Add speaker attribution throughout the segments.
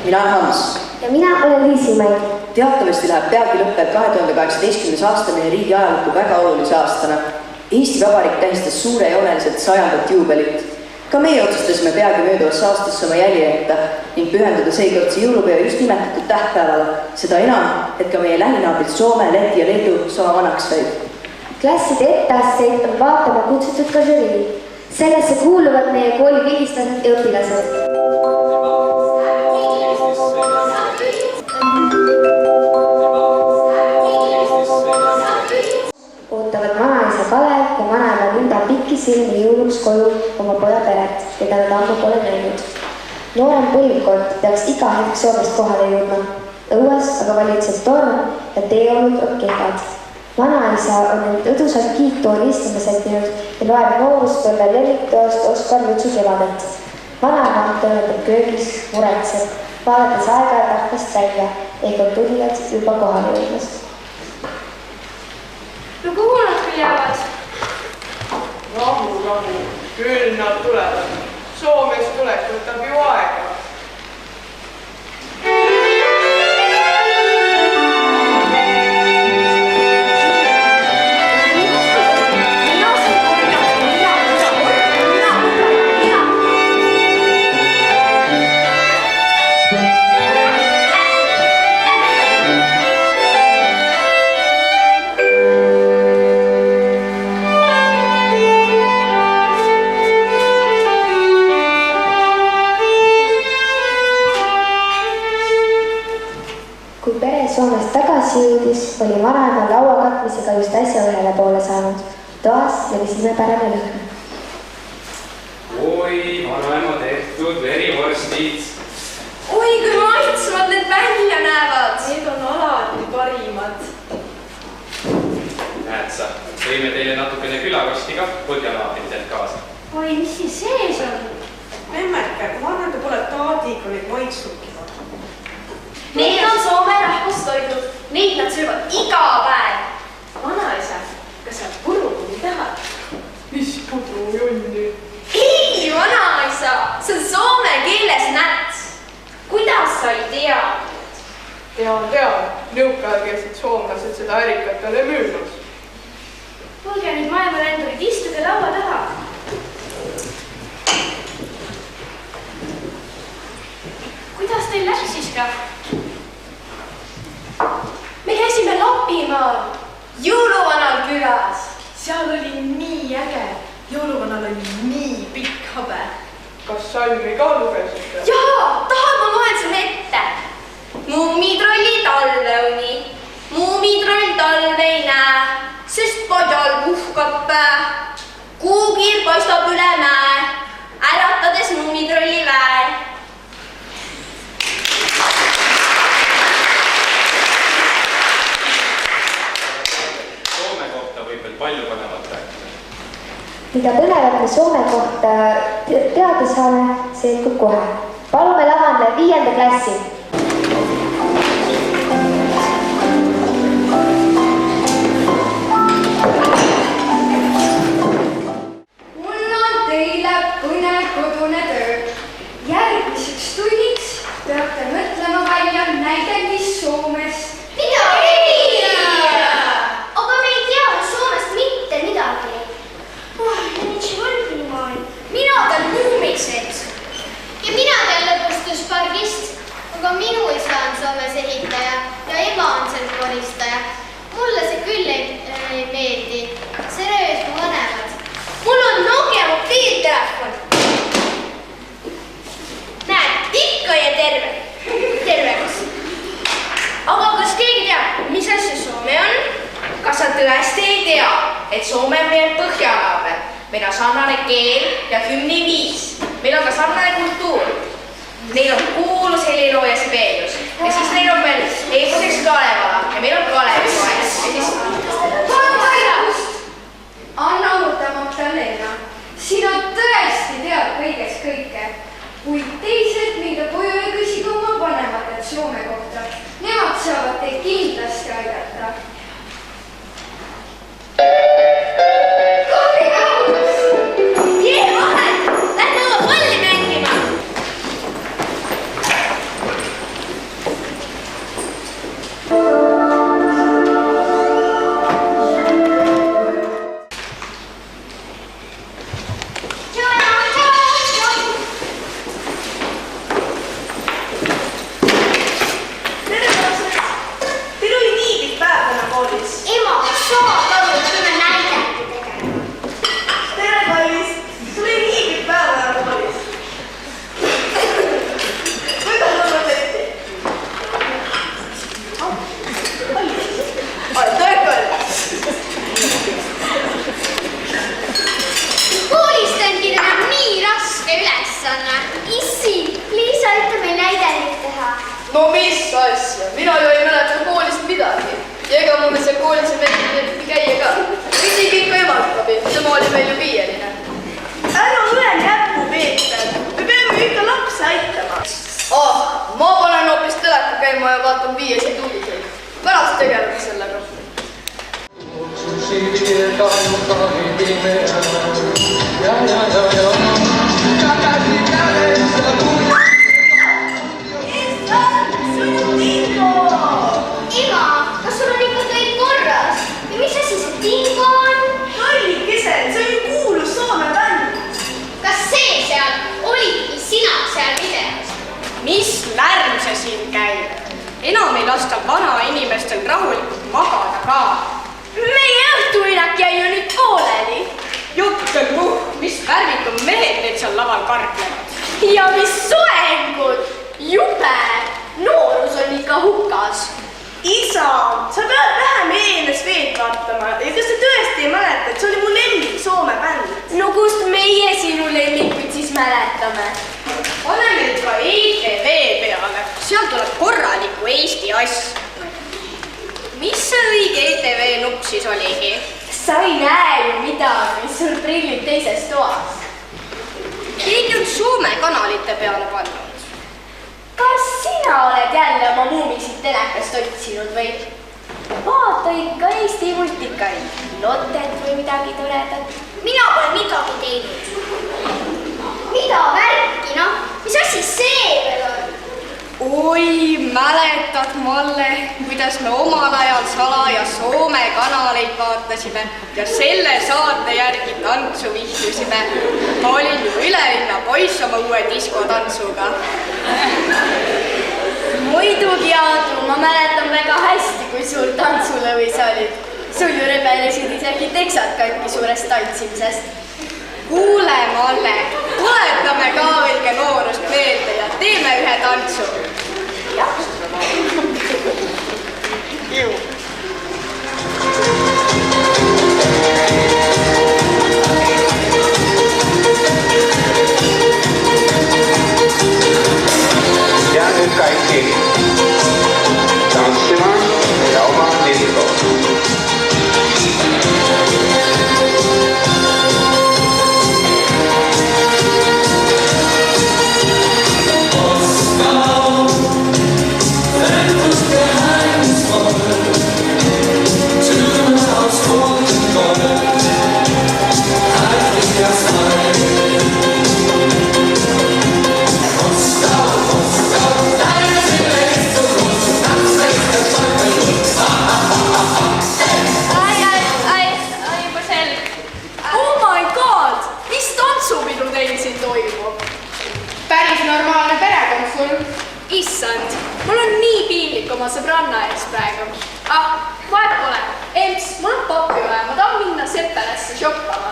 Speaker 1: mina olen Hans.
Speaker 2: Ja mina olen Liisimäi.
Speaker 1: Teatavasti läheb peagi lõppev 2018. aasta meie riigi ajalukku väga olulise aastana. Eesti Vabariik tähistas suurejooneliselt 100. juubelit. Ka meie otsustasime peagi mööduvasse aastasse oma jälje jätta ning pühendada seekordse jõulupeo just nimetatud tähtpäevale. Seda enam, et ka meie lähinaabrid Soome, Läti ja Leedu sama vanaks said.
Speaker 2: Klasside etteasteid on vaatama kutsutud ka žürii. Sellesse kuuluvad meie kooli vilistajad ja õpilased. Ootavad vanaisa Kalev ja vanaema Linda pikki silmi jõuluks koju oma poja peret, keda nad ammu pole näinud. Noorem põlvkond peaks iga hetk Soomest kohale jõudma. Õues aga valitseb torm ja teeolud on kehvad. Vanaisa on end õdusalt kiiktooli istuma sättinud ja loeb nooruspõlve lemmikteost Oskar Lutsu Kevadet. Vanaema toimetab köögis, muretseb, vaadates aeg-ajalt aknast välja, ega tulijad juba kohale jõudmas.
Speaker 3: No kuhu nad küll jäävad?
Speaker 4: Rahu, küll nad tulevad. Soomes tulek võtab ju aega.
Speaker 2: Soomest tagasi jõudis, oli vanaema laua katmisega just äsja ühele poole saanud. Toas levis imepärane lõhn.
Speaker 5: Oi, vanaema tehtud verivorstid.
Speaker 3: Oi, kui maitsvad need välja näevad.
Speaker 4: Need on alati parimad.
Speaker 5: Näed sa, võime teile natukene külakosti ka Põhjanaabritelt kaasa.
Speaker 3: Oi, mis siis sees on?
Speaker 4: Memmeke, ma arvan, te pole taadiga neid maitsuki.
Speaker 3: Need on Soome rahvustoidud. Neid nad söövad iga päev. Vanaisa, kas sa purukumi tahad?
Speaker 4: Mis pudrujonni?
Speaker 3: Ei, vanaisa, see on soome keeles näts. Kuidas sa ei tea?
Speaker 4: Tean. Nõukaajal soomlased seda ärikatele müünud.
Speaker 3: Tulge nüüd maailmalendurid, istuge laua taha. Kuidas teil läks siis ka? Me käisime Lapimaal, jõuluvanal külas.
Speaker 4: Seal oli nii äge. Jõuluvanal oli nii pikk habe. Kas salmi ka lugesite?
Speaker 3: Jaa, tahad ma loen sulle ette. Muumitrolli talveuni. Muumitroll talve ei näe, sest padjal puhkab pää. Kuukiir paistab üle mäe, äratades muumitrolli väe.
Speaker 5: Palju panevat rääkida.
Speaker 2: Mida põnevat me Soome kohta teada saame, selgub kohe. Palume lavandle 5. klassi.
Speaker 3: Mul on teile põne kodune töö. Järgmiseks tunniks peate mõtlema välja näidendis Soomest. Mida? Aga me ei tea Soomest mitte midagi. Mina tean Muumiksed.
Speaker 6: Ja mina tean lõbustuspargist, aga minu isa on Soomes ehitaja ja ema on seal koristaja. Mulle see küll ei meeldi. See röös mu vanemad.
Speaker 3: Mul on Nokia mobiiltelefon. Näed, ikka ja terveks. Aga kas keegi teab, mis asja Soome on? Kas sa tõesti ei tea, et Soome on meie põhjanaaber? Meil on sarnane keel ja hümniviis. Meil on ka sarnane kultuur. Neil on kuulus Helilooja Sibelius. Ja siis neil on veel eeskuseks Kalevala ja meil on Kalevipoeg. Ja siis...
Speaker 7: Anna uutamata Leena. Sina tõesti tead kõigest kõike. Kuid teised minge koju ja küsige oma vanematelt Soome kohta. Nemad saavad teid kindlasti aidata.
Speaker 3: Enam ei lasta vana inimestel rahulikult magada ka. Meie õhtuinak jäi ju nüüd pooleli. Jutt on mis värvitud mehed need seal laval kartlevad. Ja mis soengud, jube, noorus on ikka hukas.
Speaker 4: Isa, sa pead vähem ENSV-d vaatama ja kas sa tõesti ei mäleta, et see oli mu lemmik Soome bänd?
Speaker 3: No kust meie sinu lemmikuid siis mäletame? Paneme ikka ETV peale, seal tuleb korralikku Eesti asju. Mis see õige ETV nupp siis oligi? Sa ei näe ju midagi, sul prillid teises toas. Keegi on Soome kanalite peale pannud. Kas sina oled jälle oma muumisid telekast otsinud või? Vaata ikka Eesti multikaid, Lottet või midagi toredat.
Speaker 6: Mina pole midagi teinud. Mida värki, noh? Mis asi see veel on?
Speaker 3: Oi, mäletad, Malle, kuidas me omal ajal salaja Soome kanaleid vaatasime ja selle saate järgi tantsu vihtusime. Ma olin ju ülelinna poiss oma uue diskotantsuga. Muidugi, Aadu, ma mäletan väga hästi, kui suur tantsulõvi sa olid. Sul ju rebelesid isegi teksad katki suurest tantsimisest. Kuule, Malle, tuletame ka õige noorust meelde ja teeme ühe tantsu. Jah.
Speaker 8: Ja nüüd kaikki tanssima ja oma lillu.
Speaker 3: Issand, mul on nii piinlik oma sõbranna ees praegu. Vahet pole. Emps, mul on papi vaja, ma tahan minna Seppelesse shoppama.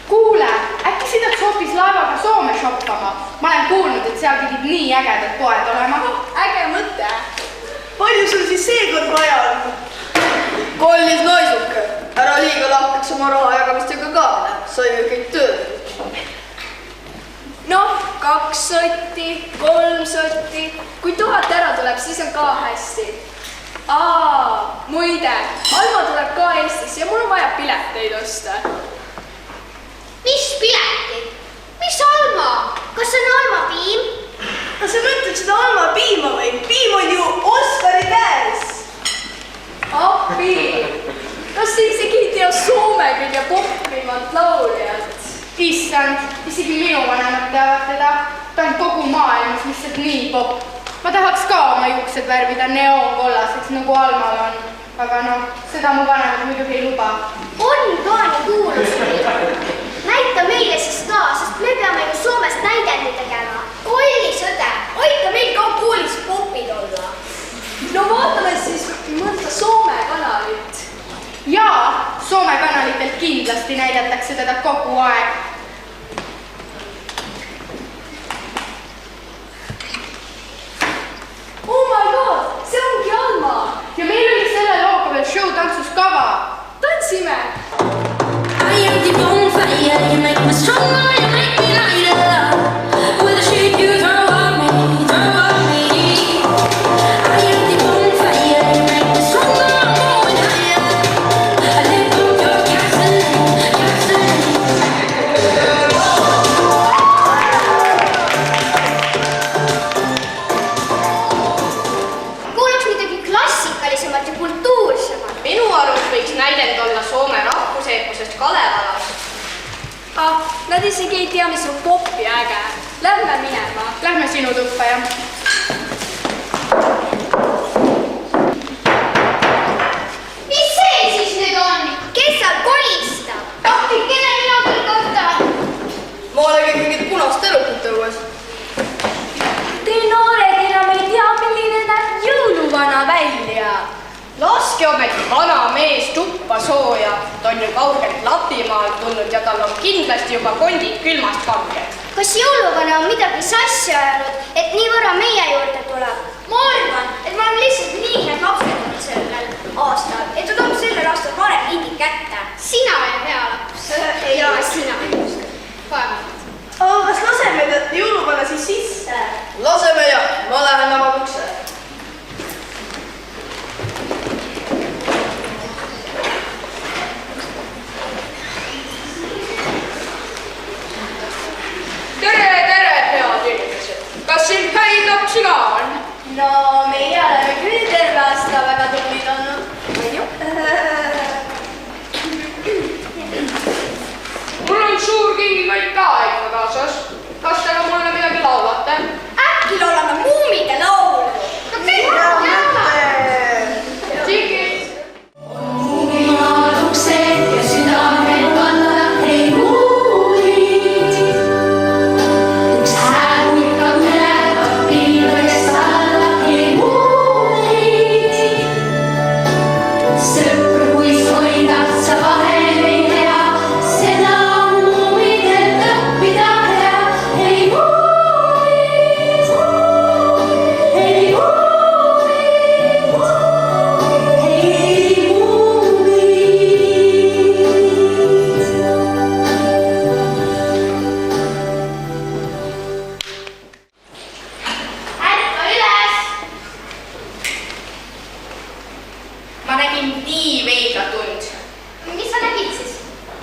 Speaker 4: Kuule, äkki sidaks hoopis laevaga Soome shoppama? Ma olen kuulnud, et seal pidid nii ägedad poed olema.
Speaker 3: Äge mõte.
Speaker 4: Palju sul siis seekord vaja on?
Speaker 9: Kallis naisuke, ära liiga lahkaks oma raha jagamistega ka, sai ju kõik tööd.
Speaker 3: Noh, 2 sotti, 3 sotti. Kui 1000 ära tuleb, siis on ka hästi. Muide, Alma tuleb ka Eestisse ja mul on vaja pileteid osta.
Speaker 6: Mis piletid? Mis Alma? Kas see on Alma Piim?
Speaker 4: Kas sa mõtled seda Alma Piima või? Piim on ju Oskari käes.
Speaker 3: Appi, kas te isegi ei tea Soome kõige poprimat lauljat?
Speaker 4: Issand, isegi minu vanemad teavad teda. Ta on kogu maailmas lihtsalt nii popp. Ma tahaks ka oma juuksed värvida neoonkollaseks nagu Almal on. Aga noh, seda mu vanemad muidugi ei luba.
Speaker 6: On ka nii kuulus või? Näita meile siis ka, sest me peame ju Soomes näidendi tegema. Kollis õde, aita meil ka koolis popid olla.
Speaker 3: No vaatame siis mõnda Soome kanalit.
Speaker 4: Jaa, Soome kanalitelt kindlasti näidatakse teda kogu aeg.
Speaker 3: Oh my god, see ongi Alma!
Speaker 4: Ja meil oli selle looga veel show tantsus kava.
Speaker 3: Tantsime!
Speaker 10: I am the bonfire, you make me stronger, you make me lighter. With the shit you throw at me, throw at me. I am the bonfire, you make me stronger, I'm going higher. I live on your gasoline, gasoline.
Speaker 6: Kuulaks midagi klassikalisemat ja kultuursemat.
Speaker 3: Minu arust võiks näidend olla Soome rahvuseepusest Kalevalast.
Speaker 11: Nad isegi ei tea, mis on popi äge. Lähme minema.
Speaker 4: Lähme sinu tuppa, jah.
Speaker 6: Mis see siis nüüd on? Kes seal kolistab? Papikene mina küll kardan.
Speaker 9: Ma olegi mingit punast elukut õues.
Speaker 11: Te noored enam ei tea, milline näeb jõuluvana välja.
Speaker 4: Laske ometi vana mees tuppa sooja. Ta on ju kaugelt Lapimaalt tulnud ja tal on kindlasti juba kondid külmast kanged.
Speaker 6: Kas jõuluvana on midagi sassi ajanud, et nii võrra meie juurde tuleb? Ma arvan, et me oleme lihtsalt nii head lapsed sellel aastal, et ta toob sellel aastal varem mingi kätte. Sina oled hea laps. Ja sina just.
Speaker 9: Kas laseme jõuluvana siis sisse? Laseme jah, ma lähen avab ukse.
Speaker 4: Tere, head inimesed! Kas siin häid lapsi ka on?
Speaker 11: No, meie oleme küll terve aasta väga tublid olnud.
Speaker 4: Mul on suur kingikatt ka ikka kaasas. Kas te mulle midagi laulate?
Speaker 6: Äkki laulame muumide laulu?
Speaker 4: Tšiki!
Speaker 10: Muumimad uksed ja südamed valla ei muulid. Üks hääl hulkab üleval pilvest alla ei muulid. Sõpru kui hoidad sa vahel ei tea, seda on muumidelt õppida hea. Ei muulid, ei muulid, ei
Speaker 6: Ärka üles!
Speaker 3: Ma nägin nii veidrat und.
Speaker 6: Mis sa nägid siis?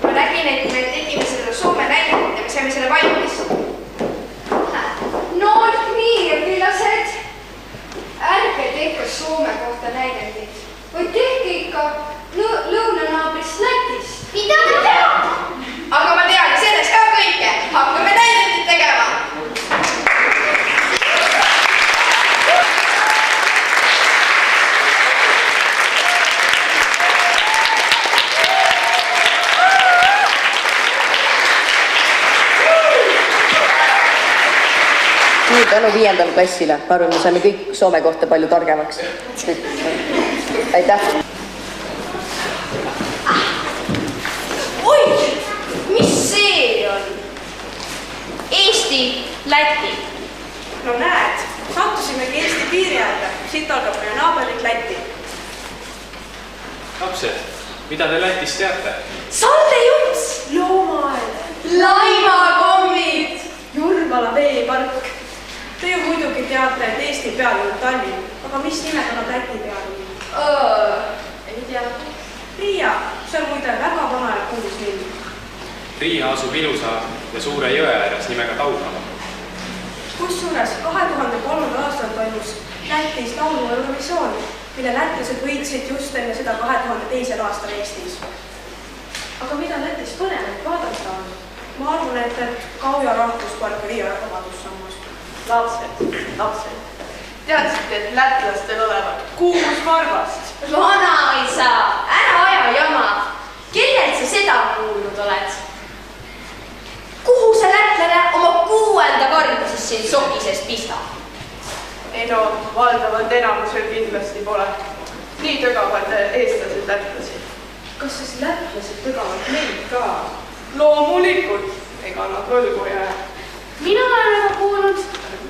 Speaker 3: Ma nägin, et me tegime selle Soome näidet ja me saime selle valmis.
Speaker 7: No nii, õpilased. Ärge tehke Soome kohta näidendit, vaid tehke ikka lõunanaabrist Lätist.
Speaker 6: Mida te teate?
Speaker 3: Aga ma tean sellest ka kõike. Hakkame näidendit tegema.
Speaker 1: Nüüd tänu 5. klassile. Arvan, me saime kõik Soome kohta palju targemaks. Aitäh!
Speaker 3: Oi, mis see on? Eesti, Läti.
Speaker 12: No näed, sattusimegi Eesti piiri äärde. Siit algab meie naaberlik Läti.
Speaker 5: Lapsed, mida te Lätist teate?
Speaker 12: Saldejuts, loomaaed, laimakommid, Jurmala veepark. Te ju muidugi teate, et Eesti pealinn on Tallinn, aga mis nimega on Läti pealinn?
Speaker 3: Ei tea.
Speaker 12: Riia, see on muide väga vana ja kuulus linn.
Speaker 5: Riia asub ilusa ja suure jõe ääres nimega Taugama.
Speaker 12: Kusjuures 2003. aastal toimus Lätis laulu Eurovisioon, mille lätlased võitsid just enne seda 2002. aastal Eestis. Aga mida Lätis põnevat vaadata on? Ma arvan, et Kauja rahvuspark ja Riia vabadussammas.
Speaker 9: Lapsed. Teadsite, et lätlastel olevat 6 varvast?
Speaker 11: Vanaisa, ära aja jama. Kellelt sa seda kuulnud oled? Kuhu see lätlane oma 6. korda siis siin sokises pistab?
Speaker 9: Ei no, valdavalt enamusel kindlasti pole. Nii tögavad eestlased lätlasi. Kas siis lätlased tögavad meid ka? Loomulikult, ega nad võlgu jää.
Speaker 11: Mina olen aga kuulnud,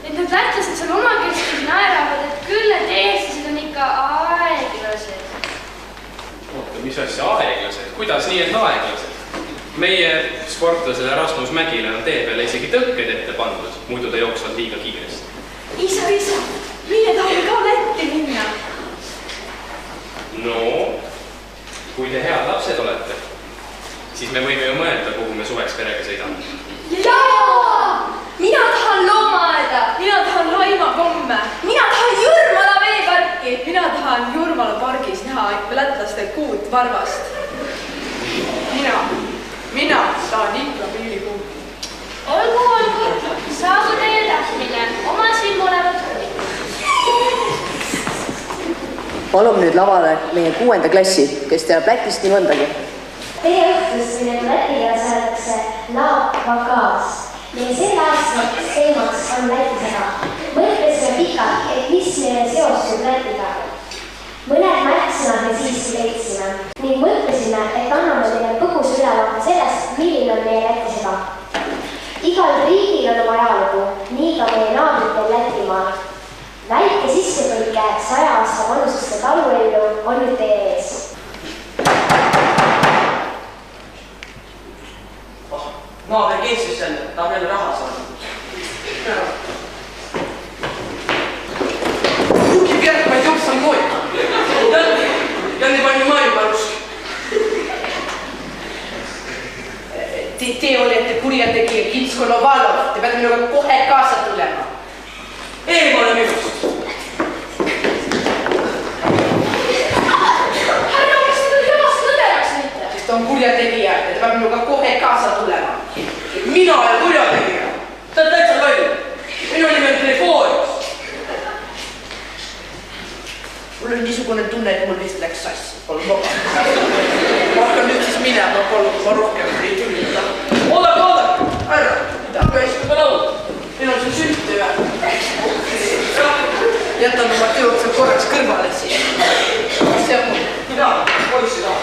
Speaker 11: et need lätlased seal omakeskis naeravad, et küll need eestlased on ikka aeglased.
Speaker 5: Oota, mis asja aeglased? Kuidas nii, et aeglased? Meie sportlasele Rasmus Mägile on tee peale isegi tõkked ette pandud, muidu ta jooksvad liiga kiiresti.
Speaker 12: Isa, meie tahame ka Lätti minna.
Speaker 5: No, kui te head lapsed olete, siis me võime ju mõelda, kuhu me suveks perega sõidame.
Speaker 11: Jaa! Mina tahan loomaaeda, mina tahan laimakomme, mina tahan Jurmala veeparki.
Speaker 12: Mina tahan Jurmala pargis näha lätlastel 6 varvast.
Speaker 9: Mina Mina saan Ikla piiripunkti.
Speaker 11: Olgu, saagu teie tahtmine, oma silm olevat kõik.
Speaker 1: Palun nüüd lavale meie 6. klassi, kes teab Lätist nii mõndagi.
Speaker 2: Teie õhtus, mille lätiga saadakse laavakaas. Meie selle aasta teemaks on Läti sõna. Mõtlesime pikalt, et mis meile seostub Lätiga. Mõned märksõnad me siiski leidsime ning mõtlesime, et anname teile põgus ülevaate sellest, milline on meie Läti sõna. Igal riigil on oma ajalugu, nii ka meie naabritel Lätimaal. Väike sissepõike 100 aasta vanuseste taluellu on nüüd teie ees.
Speaker 13: Naaber keetsis jälle, tahab jälle raha saada. Kuki vjerkmaid jopsam moj. Ja ne pani maju paruski. Te olete kurjategija Kitskonna valov. Te peate minuga kohe kaasa tulema. Eemale minust.
Speaker 11: Härra, mis te temast nõderaks mitte?
Speaker 13: Sest on kurjategija ja te peab minuga kohe kaasa tulema. Mina olen kurjategija. Ta on täitsa loll. Minu nimi on Gregorius. Mul on niisugune tunne, et mul vist läks sassi. Palun vabandust. Ma hakkan nüüd siis minema, palun, ma rohkem ei tülita. Oodake, härra, mida? Kõistuge laud. Meil on see sünte ühe. Jätan oma teotsed korraks kõrvale siis. See on mul. Jaa, poissi taha.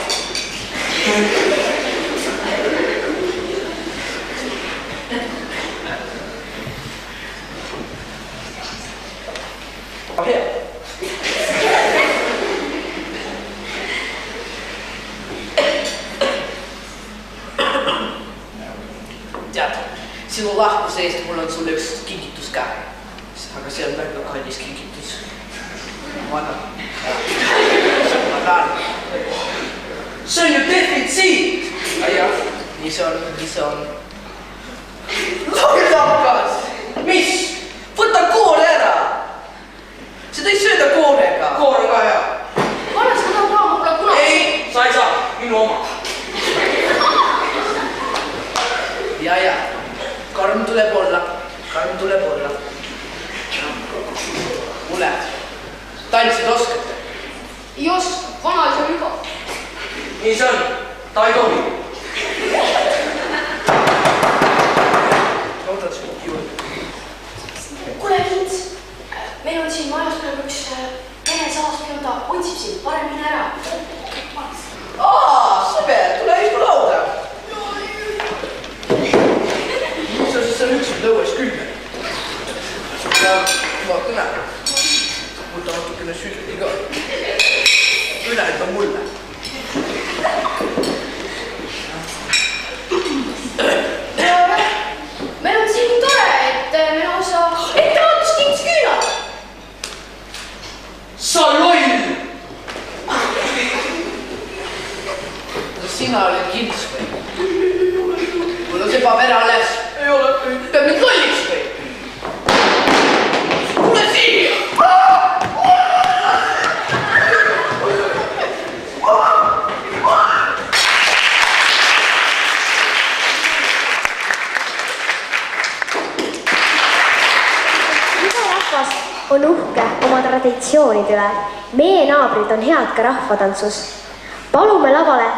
Speaker 13: Hea. Tead, sinu lahkuse eest mul on sulle üks kingitus ka. Aga see on väga kallis kingitus. Ma annan. See on ju defitsiit. Jah, nii see on. Lollakas! Mis? Võta koore ära! Seda ei sööda koorega. Koor on ka hea.
Speaker 11: Pane seda ka, ma pole kunagi.
Speaker 13: Ei, sa ei saa. Minu oma. Ja. Karm tuleb olla. Kuule, tantsid oskate?
Speaker 4: Ei oska, vanaisa on juba.
Speaker 13: Nii see on. Ta ei tohi. Ootad su juurde.
Speaker 11: Kuule, Kints, meil on siin majas praegu üks vene salaspioon, ta otsib sind, parem mine ära.
Speaker 13: Sõber, tule istu lauda. See on üksid lõues külme. Ja vaata näe. Võta natukene süüdi ka. Ülejäänud on mulle.
Speaker 11: Meil on siin tore, et meil on osa ettevaatus Kints küünad.
Speaker 13: Sa loll! Sina oled Kints või? Mul on see paber alles. Ei ole. Peab mind lolliks või? Tule siia!
Speaker 2: Rahvas on uhke oma traditsioonide üle. Meie naabrid on head ka rahvatantsus. Palume lavale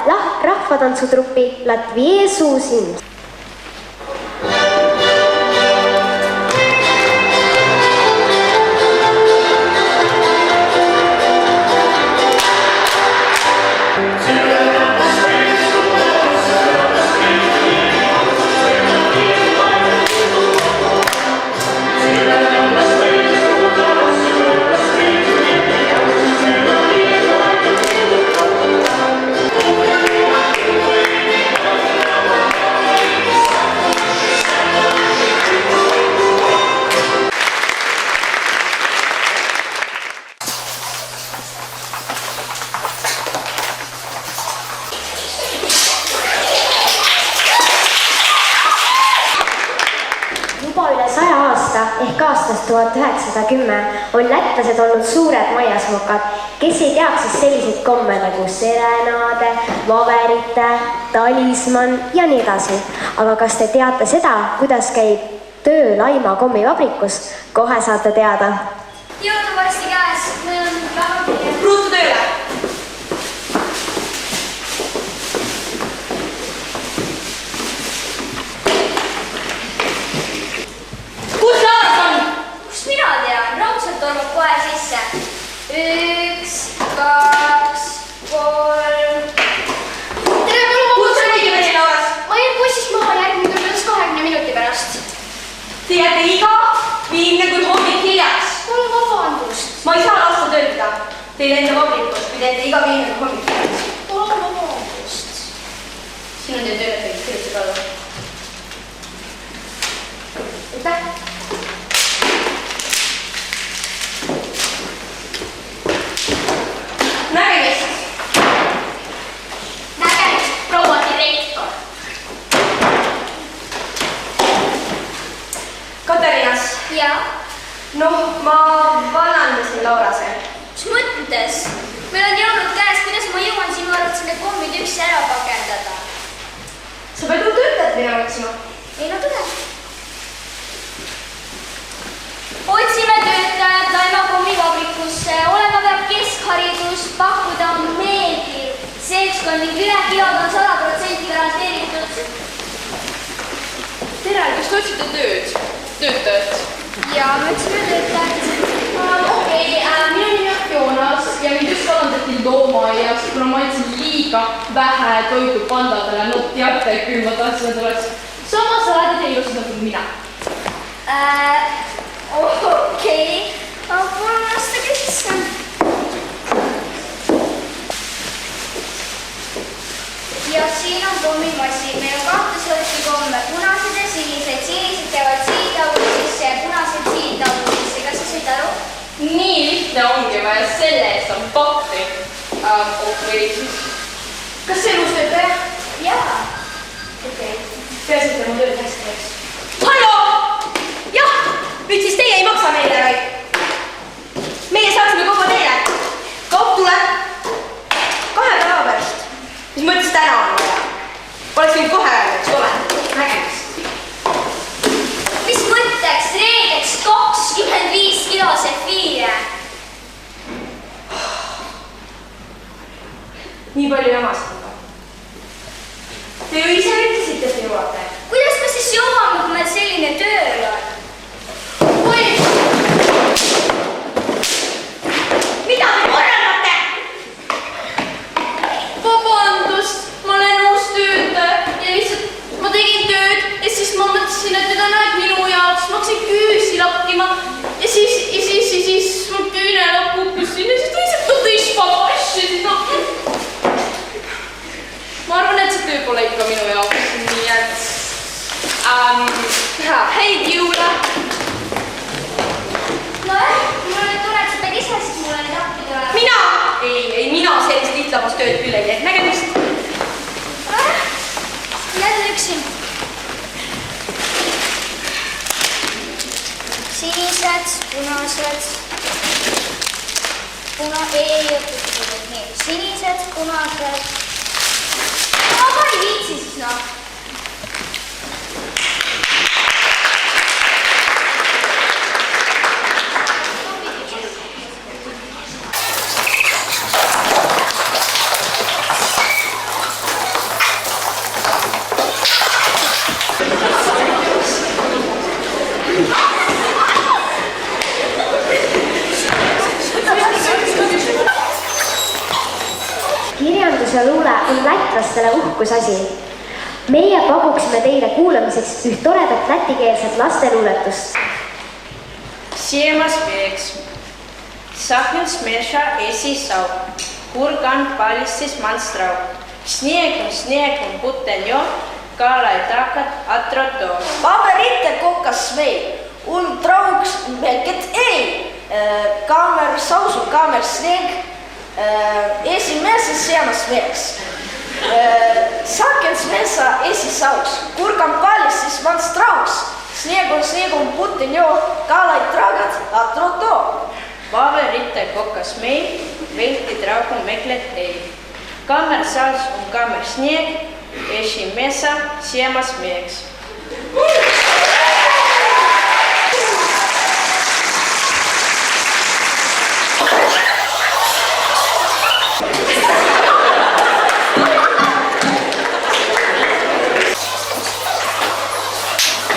Speaker 2: rahvatantsutrupi Latvie Suusind. Ehk aastast 1910 on lätlased olnud suured maiasmokad, kes ei teaks siis selliseid komme nagu serenaade, vaverite, talismann ja nii edasi. Aga kas te teate seda, kuidas käib töö Laima kommivabrikus? Kohe saate teada.
Speaker 6: Jõudu varsti käes, meil on väga kiire.
Speaker 11: Ruutu tööle! Kus Laaras on?
Speaker 6: Kust mina tean? Raudselt tormab kohe sisse. 1, 2, 3. Tere,
Speaker 11: Kus on õigemini Laaras?
Speaker 6: Ma jäin bussist maha järgmine tuli 20 minuti pärast.
Speaker 11: Te jääte iga viimne kui hommik hiljaks.
Speaker 6: Palun vabandust.
Speaker 11: Ma ei saa lasta töötada. Teil enda vabrikus, kui teete iga viimne kui hommik hiljaks.
Speaker 6: Palun vabandust.
Speaker 11: Siin on teil tööleping, kirjutage alla.
Speaker 6: Aitäh.
Speaker 11: Nägemist!
Speaker 6: Nägemist, proua direktor.
Speaker 11: Katarinas.
Speaker 6: Jaa.
Speaker 11: Noh, ma vallandasin Laurase.
Speaker 6: Mis mõttes? Meil on jõudnud käes, kuidas ma jõuan sinu arvates need kommid üksi ära pakendada.
Speaker 11: Sa pead uut töötajat minema otsima.
Speaker 6: Ei, no tule. Otsime töötajat Laima kommivabrikusse. Olema peab keskharidus, pakkuda on meeldiv. Seltskond ning ülekilod on 100% garanteeritud.
Speaker 9: Tere, kas te otsite tööd? Töötajat?
Speaker 6: Jaa, me otsime töötajat.
Speaker 9: Okei, minu nimi on Joonas ja mind just vallandati loomaaias, kuna ma andsin liiga vähe toitu pandadele. No teate küll, ma tahtsin, et oleks sama saladid ja ilusad nagu mina.
Speaker 6: Okei. Palun astage sisse. Ja siin on kommimassid. Meil on 2 sorti komme. Punased ja sinised. Sinised käivad siitaugu sisse ja punased siitaugu sisse. Kas sa said aru?
Speaker 9: Nii lihtne ongi vaja, selle eest on pakti. Okei, siis. Kas see elus töötaja?
Speaker 6: Jaa.
Speaker 11: Okei. Peaasi, et mu tööd hästi läks.
Speaker 6: Hallo!
Speaker 11: Jah, nüüd siis teie ei maksa meile, vaid meie saaksime kogu teile. Kaup tuleb 2 päeva pärast. Mis mõttes täna on vaja? Oleks võinud kohe öelda, eks ole. Nägemist.
Speaker 6: Mis mõtteks? Reedeks 25 kilo sefiire.
Speaker 11: Nii palju jamasid juba. Te ju ise ütlesite, et te jõuate.
Speaker 6: Kuidas me siis jõuame, kui meil selline tööl on?
Speaker 11: Mida te korraldate?
Speaker 9: Vabandust, ma olen uus töötaja ja lihtsalt ma tegin tööd ja siis ma mõtlesin, et nüüd on aeg minu jaoks. Ma hakkasin küüsi lakkima ja siis mul küünelad kukkusin ja siis lihtsalt tõdis papassi. Ma arvan, et see töö pole ikka minu jaoks, nii et häid jõule!
Speaker 6: Nojah, mul on nüüd tore, et sa pead ise siis mulle neid appi tulema.
Speaker 11: Mina! Ei, mina sellist lihtsamast tööd küll ei tee. Nägemist!
Speaker 6: Nojah, jälle üksi. Sinised, punased. Ei õppinud nii. Sinised, punased. Ma ei viitsi siis, noh.
Speaker 2: Kirjandus ja luule on lätlastele uhkusasi. Meie pakuksime teile kuulamiseks üht toredat lätikeelset lasteluuletust.
Speaker 14: Silmas peaks. Saknen smesha esisau. Kurgan palistis manstrau. Snieg on putten jo. Kaalai takat atroto.
Speaker 13: Paberite kokas vei. Un trauks melket ei. Kamer sausu, kamer snieg. Esimese sienas veeks. Sakens mesa esisauks. Kurgan palistis manstrauks. Snieg on putten jo. Kaalai takat atroto.
Speaker 14: Paberite kokas mei. Velti trauku meklet ei. Kamer saus on kamer snieg. esimesa siemas meheks.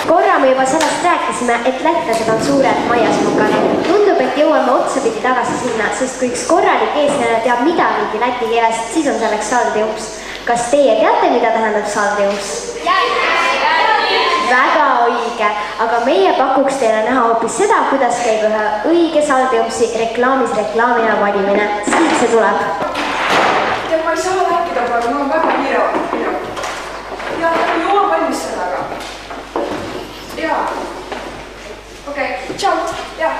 Speaker 2: Korra me juba sellest rääkisime, et lätlased on suured maiasmukad. Tundub, et jõuame otsapidi tagasi sinna, sest kui üks korralik eestlane teab midagigi läti keelest, siis on selleks saldiups. Kas teie teate, mida tähendab saldiups? Väga õige, aga meie pakuks teile näha hoopis seda, kuidas käib ühe õige saldiupsi reklaamis reklaamina valimine. Siit see tuleb.
Speaker 9: Tead, ma ei saa rääkida praegu, ma olen väga kiire. Ja ei ole valmis sellega. Jaa. Okei, tšau. Jaa.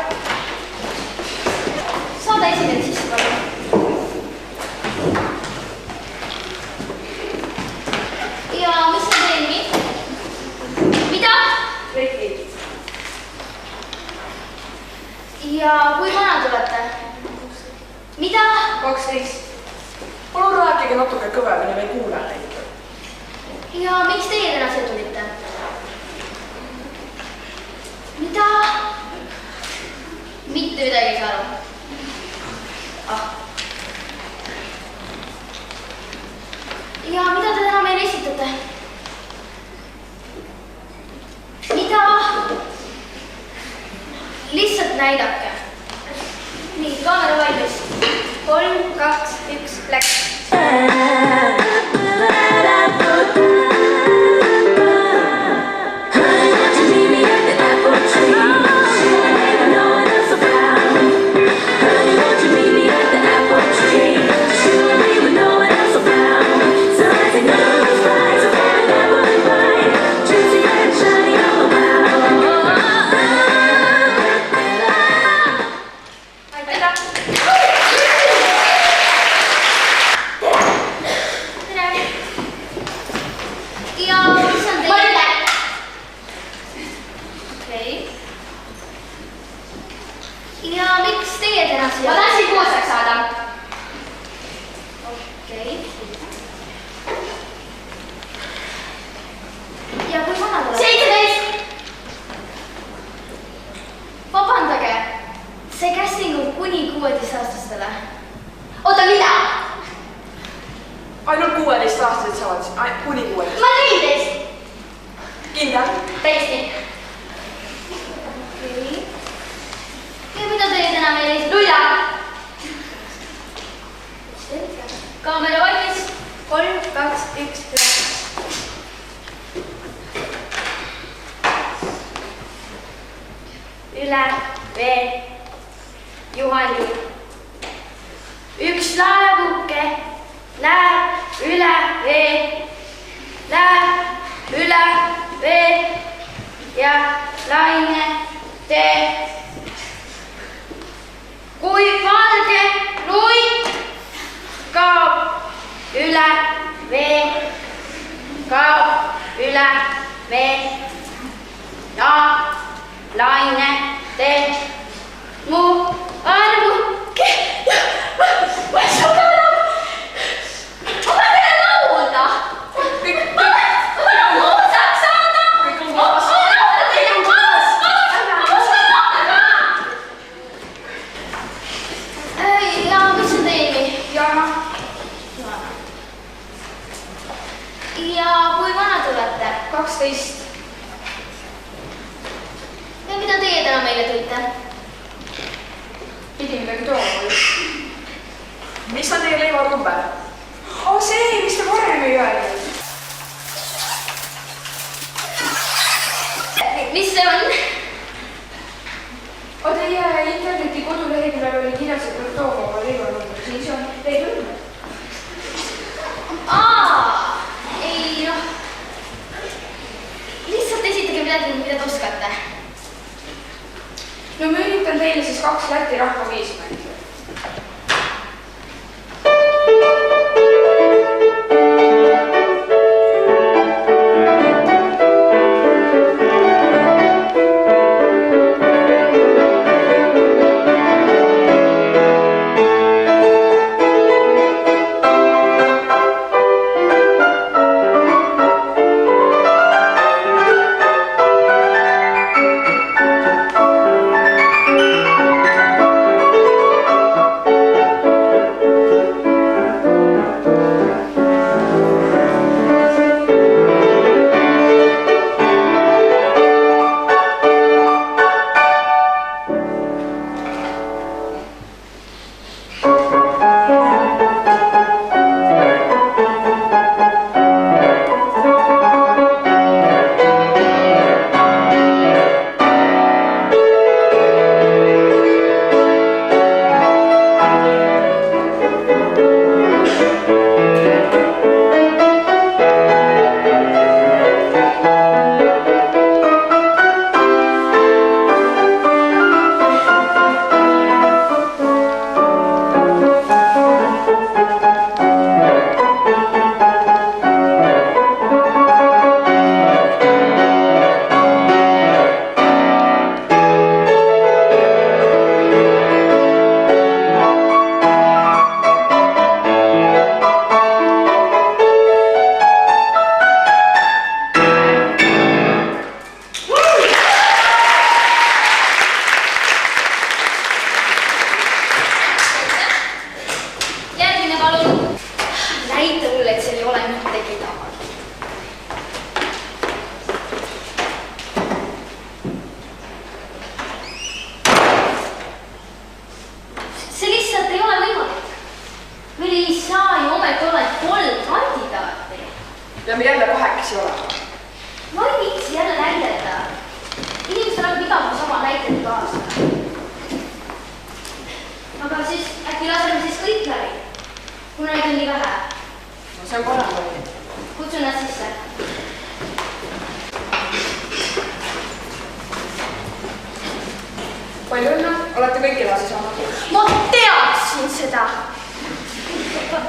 Speaker 6: Saada esimene sisse palun. Ja mis on teie nimi? Mida?
Speaker 9: Reki.
Speaker 6: Ja kui vana te olete? Mida?
Speaker 9: 12. Palun rääkige natuke kõvemini, me ei kuule neid.
Speaker 6: Ja miks teie täna siia tulite? Mida? Mitte midagi ei saa aru. Ja mida te täna meile esitate? Mida? Lihtsalt näidake. Nii, kaamera valmis. 3, 2, 1, läks.
Speaker 9: Ainult 16-aastased saavad, kuni 16.
Speaker 6: Ma 14.
Speaker 9: Kindel?
Speaker 6: Täiesti. Okei. Ja mida teie täna meile esitate? Lulla! Kaamera valmis. 3, 2, 1, 1. Üle vee Juhani. Üks laevuke läheb üle vee. Läheb üle vee ja laine teeb. Kui valge luik kaob üle vee, kaob üle vee ja laine teeb mu arvuke. Ma ei saa enam. Ma pean teile laulda. Ma pean muusaks saada. Ma laulda teile maas. Ja mis on teie nimi? Jana. Ja kui vana te olete? 12. Ja mida teie täna meile tõite?
Speaker 9: Pidi midagi tooma. Mis on teie leivarumber? See, mis te varem ei öelnud.
Speaker 6: Mis see on?
Speaker 9: Teie interneti koduleheküljel oli kirjas, et peab tooma oma leivarumber. Siis on leivarumber.
Speaker 6: Ei noh. Lihtsalt esitage midagi, mida te oskate.
Speaker 9: No ma üritan teile siis 2 Läti rahvaviisi mängida. peame jälle kahekesi olema.
Speaker 6: ma ei viitsi jälle näidata. Inimestel hakkab iga kuu sama näitajad kaasa. Aga siis äkki laseme siis kõik läbi, kuna neid on nii vähe.
Speaker 9: No see on parem või?
Speaker 6: Kutsun nad sisse.
Speaker 9: Palju õnne, olete kõik edasi saanud.
Speaker 3: Ma teadsin seda.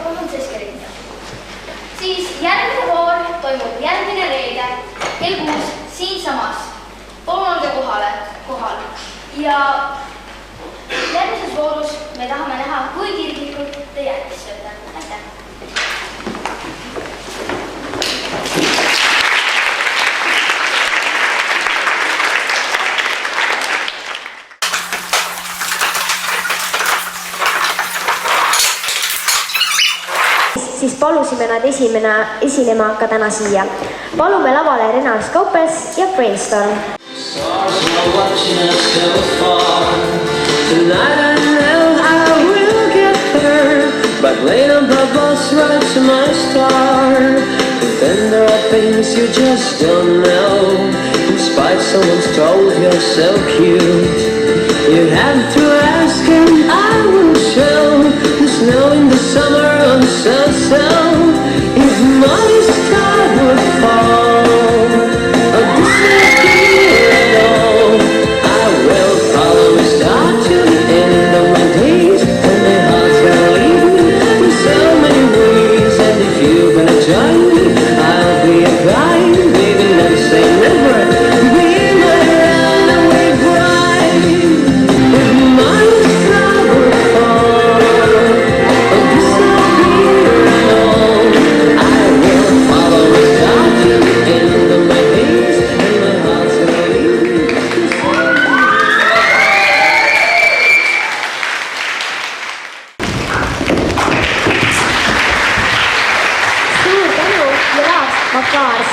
Speaker 6: Palun seiske ringi. Siis järgmine voor toimub järgmine reede kell 6 siinsamas. Palun olge kohal. Ja järgmises voorus me tahame näha, kui kirglikult te jäätis sööda. Aitäh!
Speaker 2: Siis palusime nad esinema ka täna siia. Palume lavale Renard Scoppers ja Brainstorm.
Speaker 10: Stars are watching us go far. Tonight I know I will get hurt, but later bubbles right to my star. But then there are things you just don't know. In spite someone's told you're so cute, you have to ask and I will show. The snow in the summer on so. If my star would fall or disappear at all, I will follow a star to the end of my days. And my heart will leave me in so many ways. And if you're gonna join me, I'll be a crying baby, never say never. Be my runaway bride. If my star would fall or disappear at all, I will follow a star to the end of my days. And my heart will leave me in so many
Speaker 2: Suur tänu ja laas Makaars.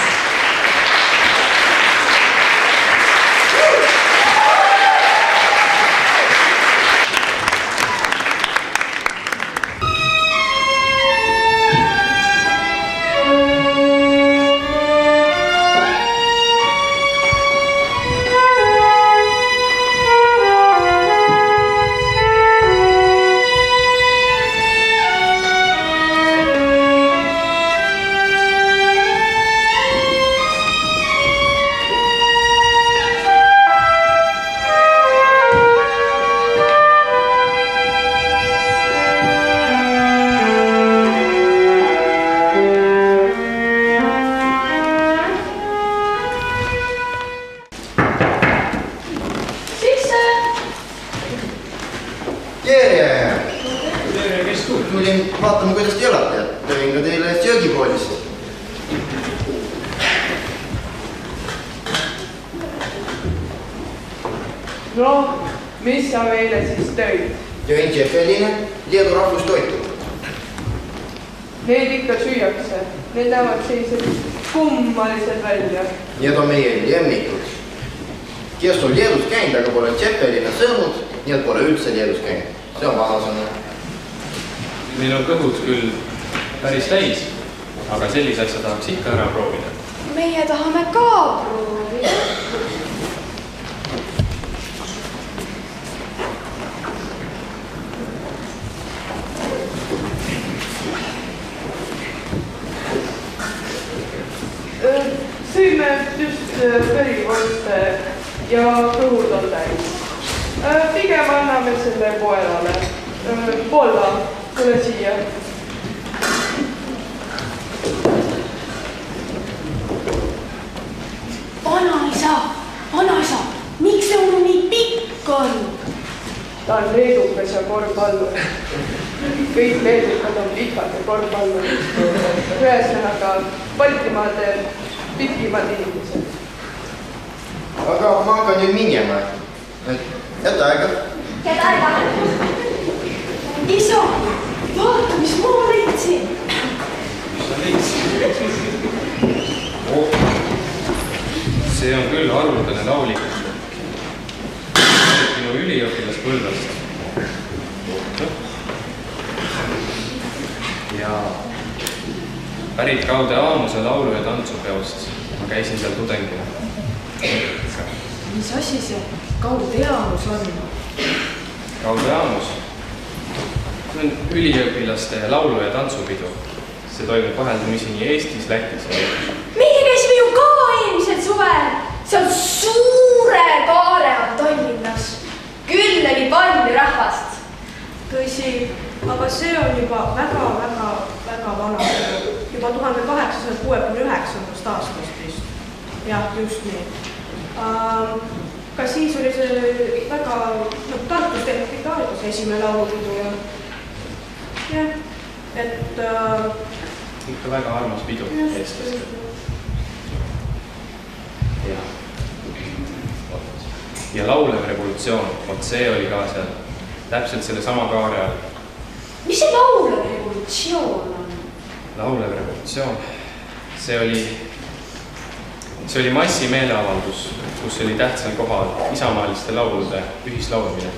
Speaker 15: Tulin vaatama, kuidas te elate ja tõin ka teile söögipoolist.
Speaker 9: No, mis sa meile siis tõid?
Speaker 15: Jõin Tšefeline Leedu rahvustoitu.
Speaker 9: Need ikka süüakse. Need näevad sellised kummalised välja.
Speaker 15: Need on meie lemmikud. Kes on Leedus käinud, aga pole Tšefeline sõõnud, need pole üldse Leedus käinud. See on vanasõna.
Speaker 5: Meil on kõhud küll päris täis, aga sellise asja tahaks ikka ära proovida.
Speaker 7: Meie tahame ka proovida.
Speaker 9: Sõime just verivorste ja kõhud on täis. Pigem anname selle poelale. Polla, tule siia.
Speaker 12: Vanaisa, miks see mul nii pikk on?
Speaker 9: Ta on leedukas ja korvpallur. Kõik leedukad on pikad ja korvpallurid. Ühesõnaga, Baltimaade pikimad inimesed.
Speaker 15: Aga ma hakkan nüüd minema. Head aega.
Speaker 6: Head aega.
Speaker 12: Isa, vaata, mis ma leidsin.
Speaker 5: Mis sa leidsid? See on küll haruldane laulik. Minu üliõpilaspõlvest. Ja pärit Kaude Aamuse laulu- ja tantsupeost. Ma käisin seal tudengina.
Speaker 12: Mis asi see Kaude Aamus on?
Speaker 5: Kaude Aamus? See on üliõpilaste laulu- ja tantsupidu. See toimub vaheldumisi nii Eestis, Lätis ja Leedus.
Speaker 3: Meie käisime ju ka eelmisel suvel. See on suure kaare all Tallinnas. Küll oli palju rahvast.
Speaker 12: Tõsi, aga see on juba väga vana. Juba 1869. aastast vist. Jah, just nii. Ka siis oli see väga, Tartus tehti ka see esimene laulupidu ja jah, et
Speaker 5: ikka väga armas pidu eestlastel. Ja laulev revolutsioon, vot see oli ka seal täpselt selle sama kaare all.
Speaker 3: Mis see laulev revolutsioon on?
Speaker 5: Laulev revolutsioon? See oli massimeeleavaldus, kus oli tähtsal kohal isamaaliste laulude ühislaulmine.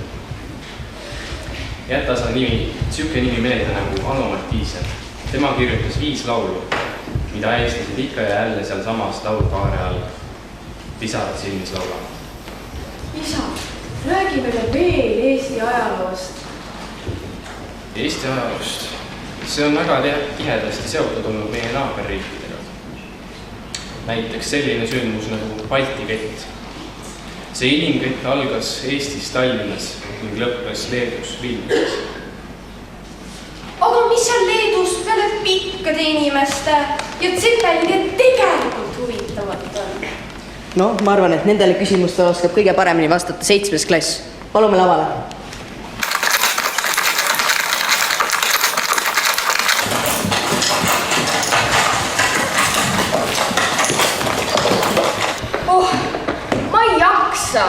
Speaker 5: Jäta sa siuke nimi meelde nagu Alo Mattiisen. Tema kirjutas 5 laulu, mida eestlased ikka ja jälle seal samas laulkaare all pisarad silmis laulavad.
Speaker 12: Isa, räägime veel Eesti ajaloost.
Speaker 5: Eesti ajaloost? See on väga tihedasti seotud olnud meie naaberriikidega. Näiteks selline sündmus nagu Balti kett. See inimkett algas Eestis Tallinnas ning lõppes Leedus Vilniuses.
Speaker 3: Aga mis seal Leedus peale pikkade inimeste ja Zeppelini tegelikult huvitavat on?
Speaker 1: No, ma arvan, et nendele küsimustele oskab kõige paremini vastata 7. klass. Palume lavale.
Speaker 3: Ma ei jaksa.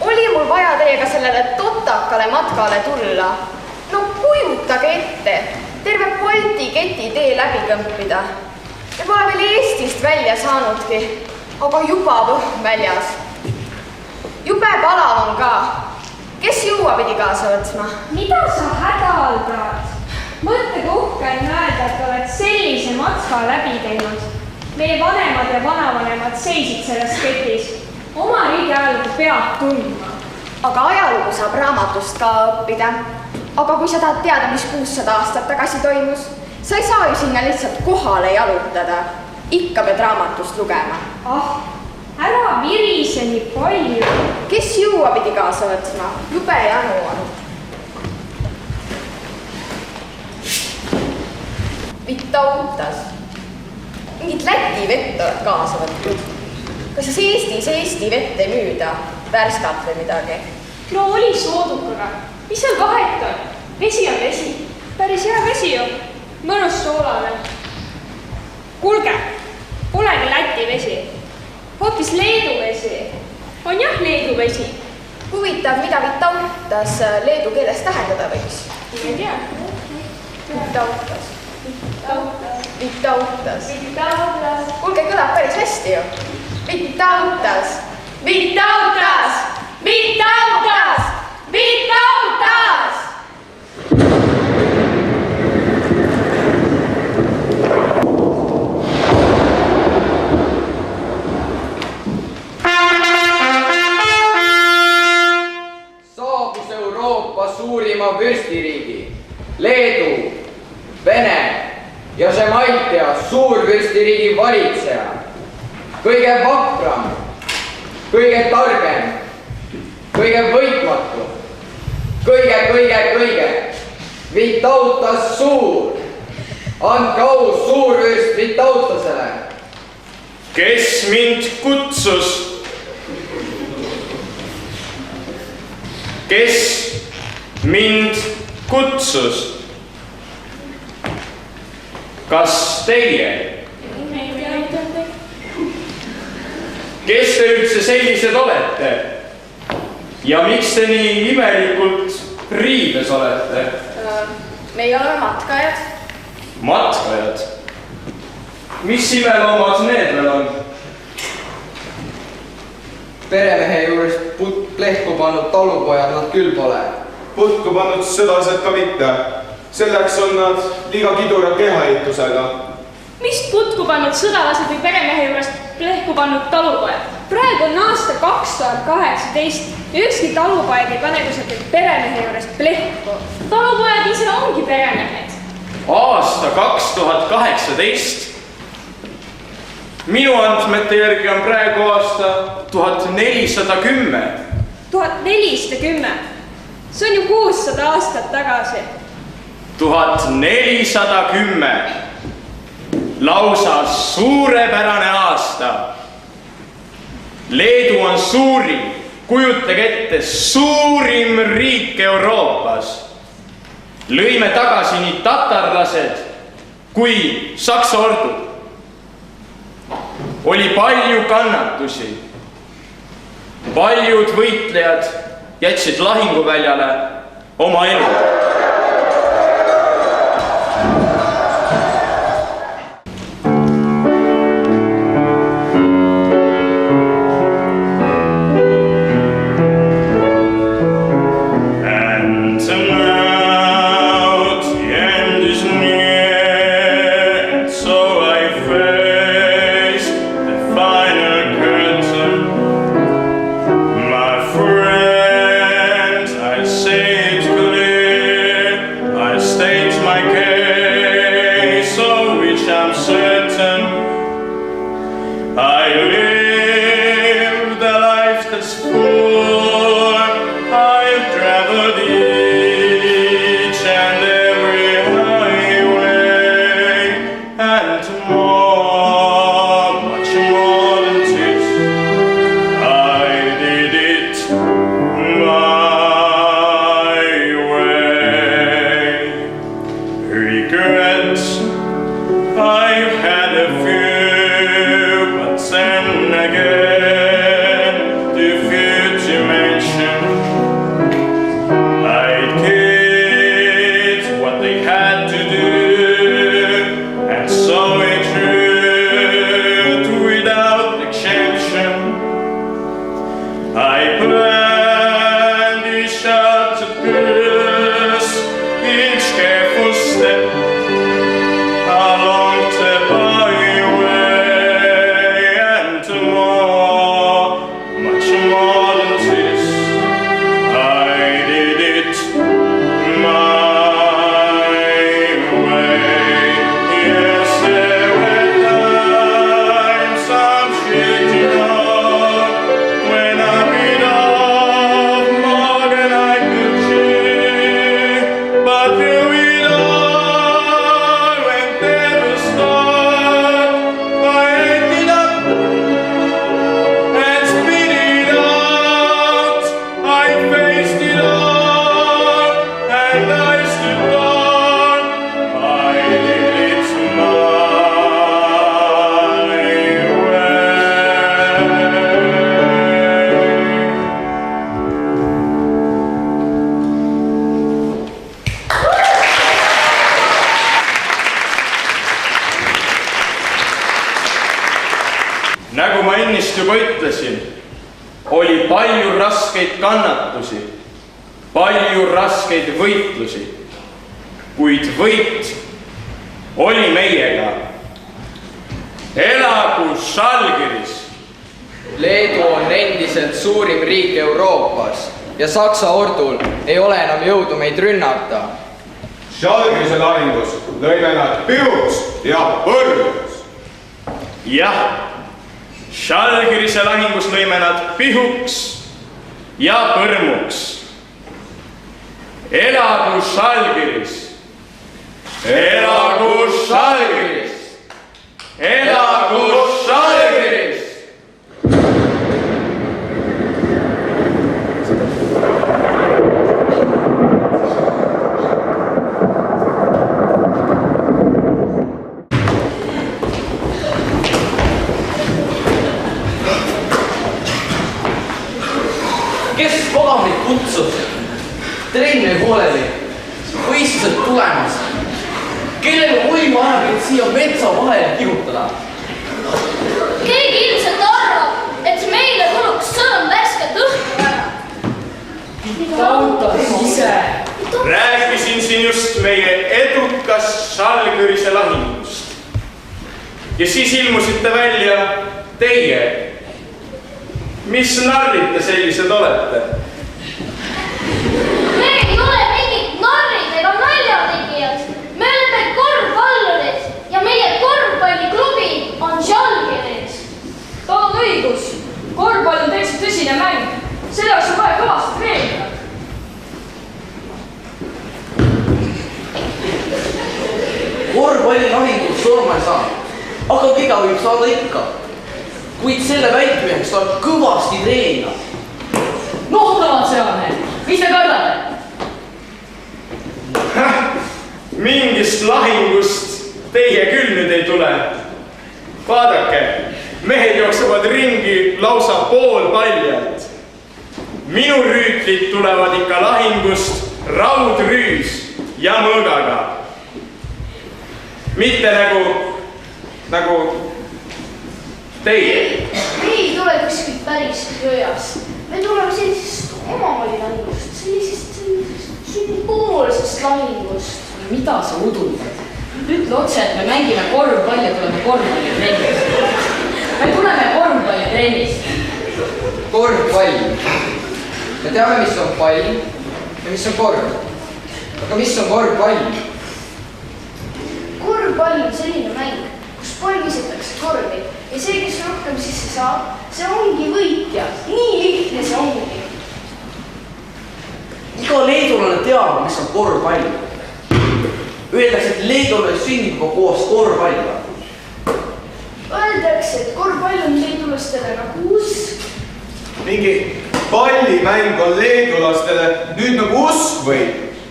Speaker 3: Oli mul vaja teiega sellele totakale matkale tulla. No kujutage ette, terve Balti keti tee läbi kõmpida. Me pole veel Eestist välja saanudki, aga juba võhm väljas. Jube palav on ka. Kes juua pidi kaasa võtsma?
Speaker 4: Mida sa hädaldad? Mõttega uhke on öelda, et oled sellise matka läbi teinud. Meie vanemad ja vanavanemad seisid selles ketis. Oma riigi ajalugu peab tundma.
Speaker 3: Aga ajalugu saab raamatust ka õppida. Aga kui sa tahad teada, mis 600 aastat tagasi toimus, sa ei saa ju sinna lihtsalt kohale jalutada. Ikka pead raamatust lugema.
Speaker 4: Ära virise nii palju.
Speaker 3: Kes juua pidi kaasa võtsma? Jube janu on. Vitautas. Mingit Läti vett oled kaasa võtnud. Kas siis Eestis Eesti vett ei müüda? Värskat või midagi?
Speaker 4: No oli soodukaga. Mis seal vahet on? Vesi on vesi. Päris hea vesi ju. Mõnus soolane. Kuulge, polegi Läti vesi. Hoopis Leedu vesi. On jah Leedu vesi.
Speaker 3: Huvitav, mida vitautas leedu keeles tähendada võiks?
Speaker 4: Ei tea.
Speaker 3: Vitautas. Vitautas. Kuulge, kõlab päris hästi ju. Vitautas. Vitautas. Vitautas. Vitautas.
Speaker 16: Saabus Euroopa suurima vürstiriigi, Leedu, Vene ja Žemaitia suurvürstiriigi valitseja. Kõige vapram, kõige targem, kõige võitmatu, kõige. Vitautas suur. Andke au suurvürst Vitautasele.
Speaker 17: Kes mind kutsus? Kes mind kutsus? Kas teie? Kes te üldse sellised olete? Ja miks te nii imelikult riides olete?
Speaker 3: Meie oleme matkajad.
Speaker 17: Matkajad? Mis imeloomad need veel on?
Speaker 16: Peremehe juurest plehku pannud talupojad nad küll pole.
Speaker 18: Putku pannud sõdased ka mitte. Selleks on nad liiga kidurad kehaehitusega. putku pannud sõdalased või peremehe juurest plehku pannud talupojad.
Speaker 19: Praegu on aasta 2018 ja ükski talupoeg ei pane kusagil peremehe juurest plehku.
Speaker 18: Talupojad ise ongi peremehed.
Speaker 17: Aasta 2018. Minu andmete järgi on praegu aasta 1410.
Speaker 19: 1410? See on ju 600 aastat tagasi.
Speaker 17: 1410. Lausa suurepärane aasta. Leedu on suurim, kujutage ette, suurim riik Euroopas. Lõime tagasi nii tatarlased kui Saksa ordu. Oli palju kannatusi. Paljud võitlejad jätsid lahinguväljale oma elu. Nagu ma ennist juba ütlesin, oli palju raskeid kannatusi, palju raskeid võitlusi, kuid võit oli meiega. Elagu Žalgiris!
Speaker 16: Leedu on endiselt suurim riik Euroopas ja Saksa ordul ei ole enam jõudu meid rünnata.
Speaker 8: Žalgirise lahingus lõime nad pihuks ja põrmuks.
Speaker 17: Jah, Žalgirise lahingus lõime nad pihuks ja põrmuks. Elagu Žalgiris! Elagu Žalgiris! Elagu Žalgiris!
Speaker 13: Kes kolamit kutsub? Trenn või pooleli? Võistlused tulemas. Kellel võimu ajab, et siia metsa vahele kihutada?
Speaker 6: Keegi ilmselt arvab, et meile kuluks sõõm värskelt õhku ära.
Speaker 13: Tautas ise.
Speaker 17: Rääkisin siin just meie edukast Žalgirise lahingust. ja siis ilmusite välja teie. Mis narrid te sellised olete?
Speaker 6: Me ei ole mingid narrid ega naljategijad. Me oleme korvpallurid ja meie korvpalliklubi on Žalgiris.
Speaker 19: Tal on õigus. Korvpall on täitsa tõsine mäng. Selleks on vaja kõvasti treenida.
Speaker 13: Korvpallilahingus surma ei saa, aga viga võib saada ikka. Kuid selle väitmeheks tuleb kõvasti treenida.
Speaker 14: Nuhtavad seane, mis te kardate?
Speaker 17: Mingist lahingust teie küll nüüd ei tule. Vaadake, mehed jooksevad ringi lausa poolpaljalt. Minu rüütlid tulevad ikka lahingust raudrüüs ja mõõgaga. Mitte nagu teie.
Speaker 3: Me ei tule kuskilt päris jõjast. Me tuleme sellisest omavalitsusest, sellisest sümboolsest lahingust.
Speaker 14: Mida sa udundad? Ütle otse, et me mängime korvpalli ja tuleme korvpallitrennist. Me tuleme korvpallitrennist.
Speaker 16: Korvpall. Me teame, mis on pall ja mis on korv. Aga mis on korvpall?
Speaker 3: Korvpall on selline mäng, kus pall visatakse korvi ja see, kes rohkem sisse saab, see ongi võitja. Nii lihtne see ongi.
Speaker 13: Iga leedulane teab, mis on korvpall. Öeldakse, et leedulane sünnib juba koos korvpalliga.
Speaker 3: Öeldakse, et korvpall on leedulastele nagu usk.
Speaker 8: Mingi pallimäng on leedulastele nüüd nagu usk või?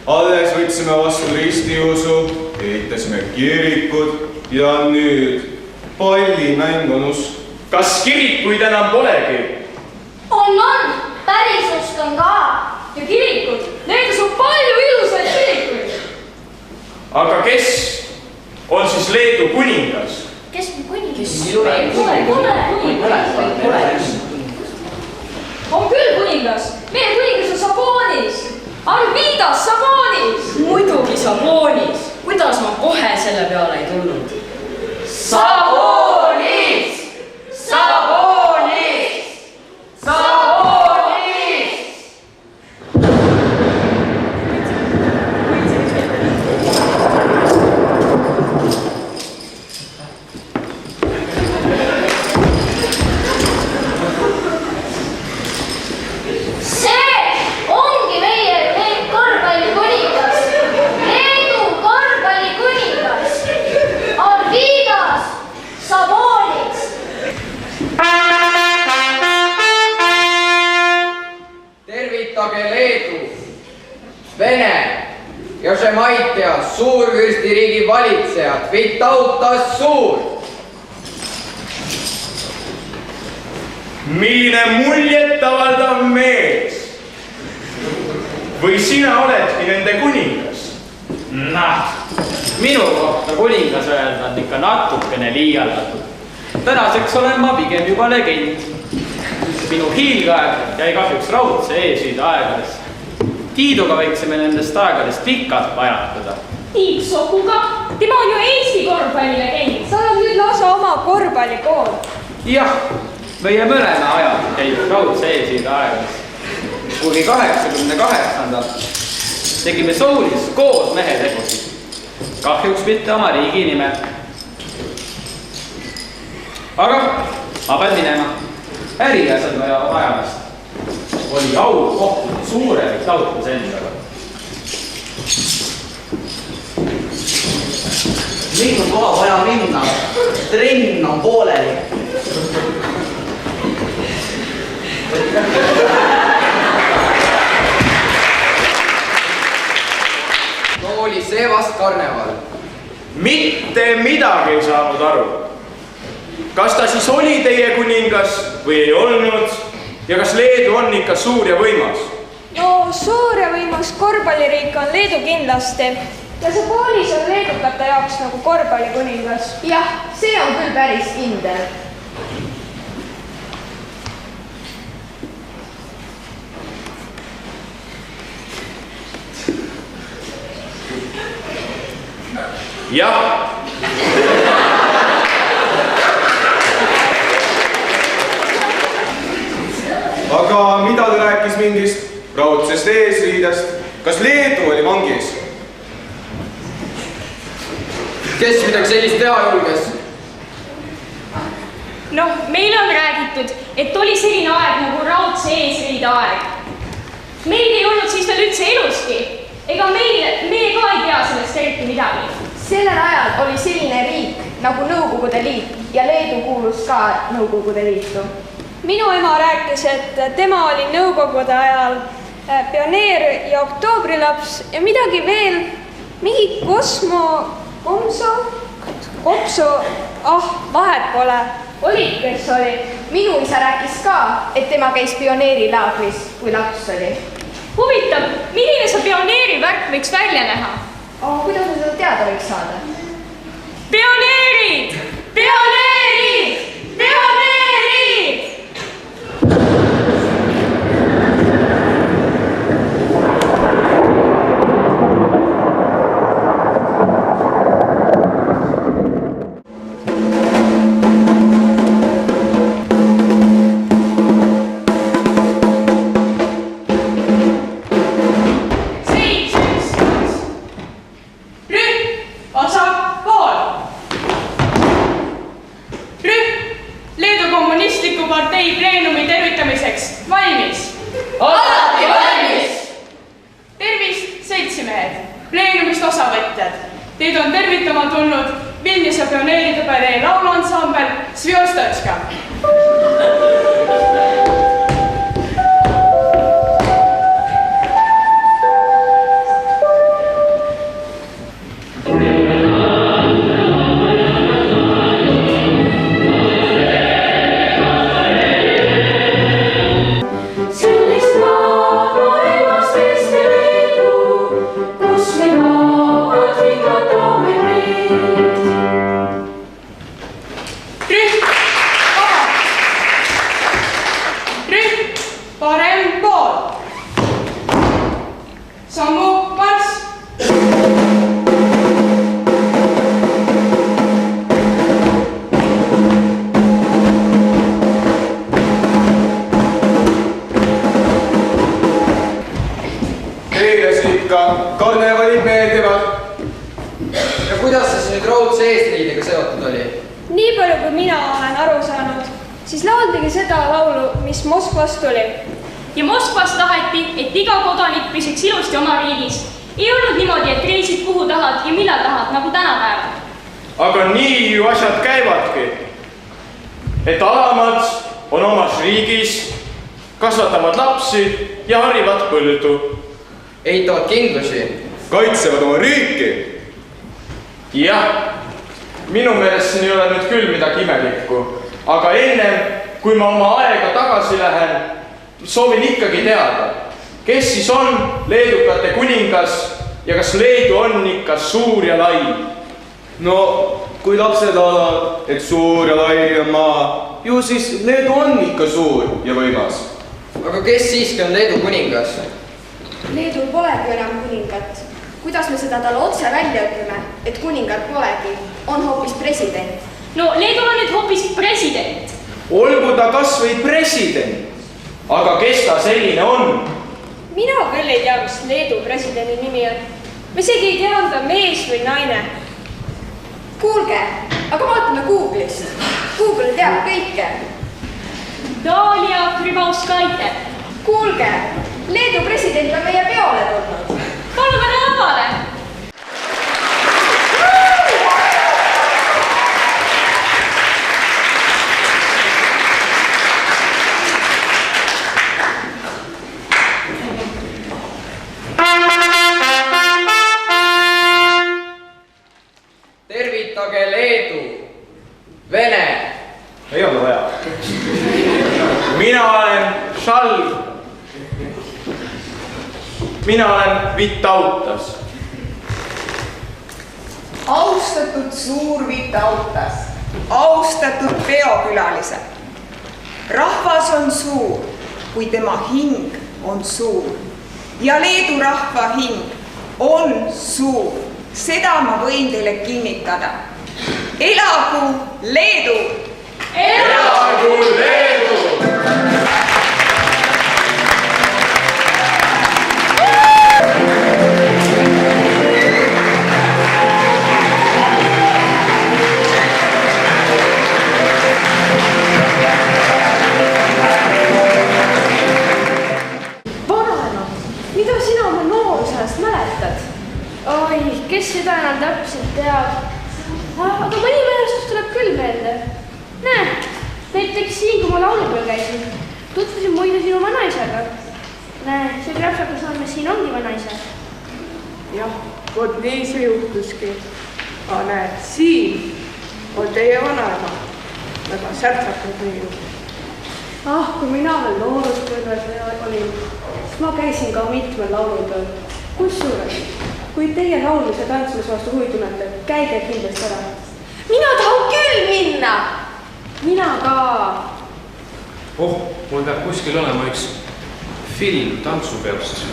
Speaker 8: Alles võtsime vastu ristiusu, ehitasime kirikud ja nüüd pallimäng on usk. Kas kirikuid enam polegi?
Speaker 6: On, päris usk on ka.
Speaker 19: Ja kirikud, nendes on palju ilusaid kirikuid.
Speaker 17: Aga kes on siis Leedu kuningas?
Speaker 6: Kes on kuningas?
Speaker 19: On küll kuningas. Meie kuningas on Sabonis. Arvidas Sabonis.
Speaker 14: Muidugi Sabonis. Kuidas ma kohe selle peale ei tulnud?
Speaker 16: Sabonis! Sabonis! Sabonis!
Speaker 6: See ongi meie korvpallikuningas. Leedu korvpallikuningas. Arvidas Sabonis.
Speaker 16: Tervitage Leedu, Vene ja Žemaitia suurvürstiriigi valitsejad Vitautas Suur.
Speaker 17: Milline muljet avaldav mees? Või sina oledki nende kuningas?
Speaker 20: Minu kohta kuningas öelda on ikka natukene liialdatud. Tänaseks olen ma pigem juba legend. Minu hiilgaeg jäi kahjuks raudse eesriide aegadesse. Tiiduga võiksime nendest aegadest pikalt pajatada.
Speaker 19: Tiit Sokuga, tema on ju Eesti korvpallilegend. Sa oled nüüd lausa oma korvpallikool.
Speaker 20: Jah, meie mõlema ajad käib raudse eesriide aegadesse. Kuni 88. tegime Soulis koos mehetegusid. Kahjuks mitte oma riigi nime. Aga ma pean minema. Äriasjad vajavad ajamist. Oli au kohtuda suure Vitautas endaga.
Speaker 13: Meil on koha vaja minna. Trenn on pooleli.
Speaker 16: Oli see vast karneval.
Speaker 17: Mitte midagi ei saanud aru. Kas ta siis oli teie kuningas või ei olnud? Ja kas Leedu on ikka suur ja võimas?
Speaker 19: No suur ja võimas korvpalliriik on Leedu kindlasti. Ja Sabonis on leedukate jaoks nagu korvpallikuningas.
Speaker 4: Jah, see on küll päris kindel.
Speaker 17: Jah.
Speaker 8: kingist, raudsest eesriidest. Kas Leedu oli vangis?
Speaker 16: Kes midagi sellist teha julges?
Speaker 18: Noh, meil on räägitud, et oli selline aeg nagu raudse eesriide aeg. Meil ei olnud siis veel üldse eluski. Ega meie ka ei tea sellest eriti midagi.
Speaker 19: Sellel ajal oli selline riik nagu Nõukogude Liit ja Leedu kuulus ka Nõukogude Liitu. Minu ema rääkis, et tema oli Nõukogude ajal pioneer ja oktoobrilaps ja midagi veel, mingi kopso, vahet pole. Oli, kes oli. Minu isa rääkis ka, et tema käis pioneerilaagris, kui laps oli.
Speaker 18: Huvitav, milline see pioneeri värk võiks välja näha?
Speaker 19: Kuidas me seda teada võiks saada?
Speaker 18: Pioneerid! Pioneerid! Pioneerid!
Speaker 9: Teid on tervitama tulnud Vilniuse pioneeride palee lauluansambel Svjostotška.
Speaker 8: Karnevalid meeldivad.
Speaker 16: Ja kuidas see nüüd raudse eesriidega seotud oli?
Speaker 19: Nii palju, kui mina olen aru saanud, siis lauldigi seda laulu, mis Moskvast tuli.
Speaker 18: Ja Moskvas taheti, et iga kodanik püsiks ilusti oma riigis. Ei olnud niimoodi, et reisid kuhu tahad ja millal tahad, nagu tänapäeval.
Speaker 17: Aga nii ju asjad käivadki. Et alamad on omas riigis, kasvatavad lapsi ja harivad põldu.
Speaker 16: Ehitavad kindlusi.
Speaker 8: Kaitsevad oma riiki.
Speaker 17: Jah, minu meelest siin ei ole nüüd küll midagi imelikku. Aga ennem, kui ma oma aega tagasi lähen, soovin ikkagi teada, kes siis on leedukate kuningas ja kas Leedu on ikka suur ja lai?
Speaker 8: No, kui lapsed laulavad, et suur ja lai on maa, ju siis Leedu on ikka suur ja võimas.
Speaker 16: Aga kes siiski on Leedu kuningas?
Speaker 19: Leedul polegi enam kuningat. Kuidas me seda talle otse välja ütleme, et kuningat polegi, on hoopis president?
Speaker 18: No Leedul on nüüd hoopis president.
Speaker 17: Olgu ta kas või president, aga kes ta selline on?
Speaker 19: Mina küll ei tea, mis Leedu presidendi nimi on. Ma isegi ei tea, on ta mees või naine. Kuulge, aga vaatame Google'ist. Google teab kõike.
Speaker 18: Dalia Krivauskaite.
Speaker 19: Kuulge, Leedu president on meie peole tulnud.
Speaker 18: Palume ta lavale.
Speaker 16: Tervitage Leedu, Vene.
Speaker 17: Ei ole vaja. Mina olen Šalg. Mina olen Vitautas.
Speaker 21: Austatud suur Vitautas, austatud peokülalised. Rahvas on suur, kui tema hing on suur. Ja Leedu rahva hing on suur. Seda ma võin teile kinnitada. Elagu Leedu! Elagu Leedu!
Speaker 19: laulupeol käisin. Tutvusin muide sinu vanaisaga. Näe, see krapsakas Normes siin ongi vanaisa.
Speaker 9: Jah, vot nii see juhtuski. Aga näed, siin on teie vanaema. Väga särtsakud nii.
Speaker 19: Kui mina veel nooruspõlves olin, siis ma käisin ka mitmel laulupeol. Kusjuures, kui teie laulmise tantsimise vastu huvi tunnete, käige kindlasti ära.
Speaker 3: Mina tahan küll minna!
Speaker 19: Mina ka!
Speaker 5: Mul peab kuskil olema üks film tantsupeost.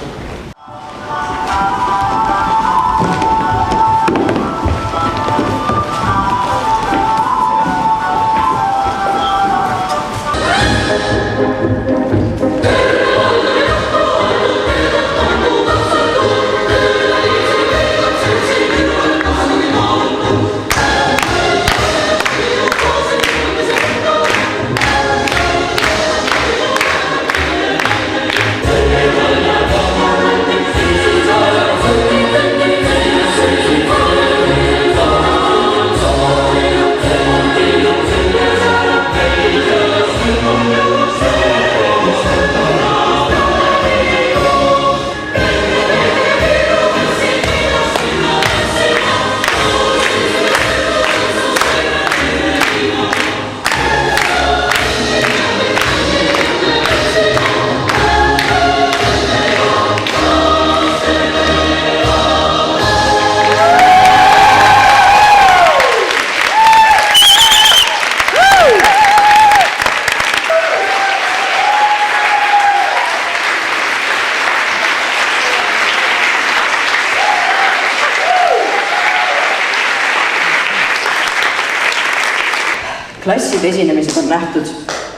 Speaker 1: Klasside esinemised on nähtud.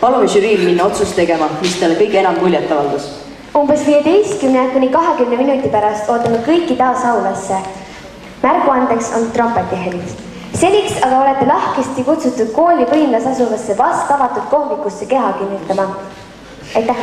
Speaker 1: Palume žüriil minna otsust tegema, mis talle kõige enam muljet avaldas.
Speaker 2: Umbes 15–20 minuti pärast ootame kõiki taas aulasse. Märguandeks on trompetihelid. Seniks aga olete lahkesti kutsutud kooli võimlas asuvasse vast avatud kohvikusse keha kinnitama. Aitäh!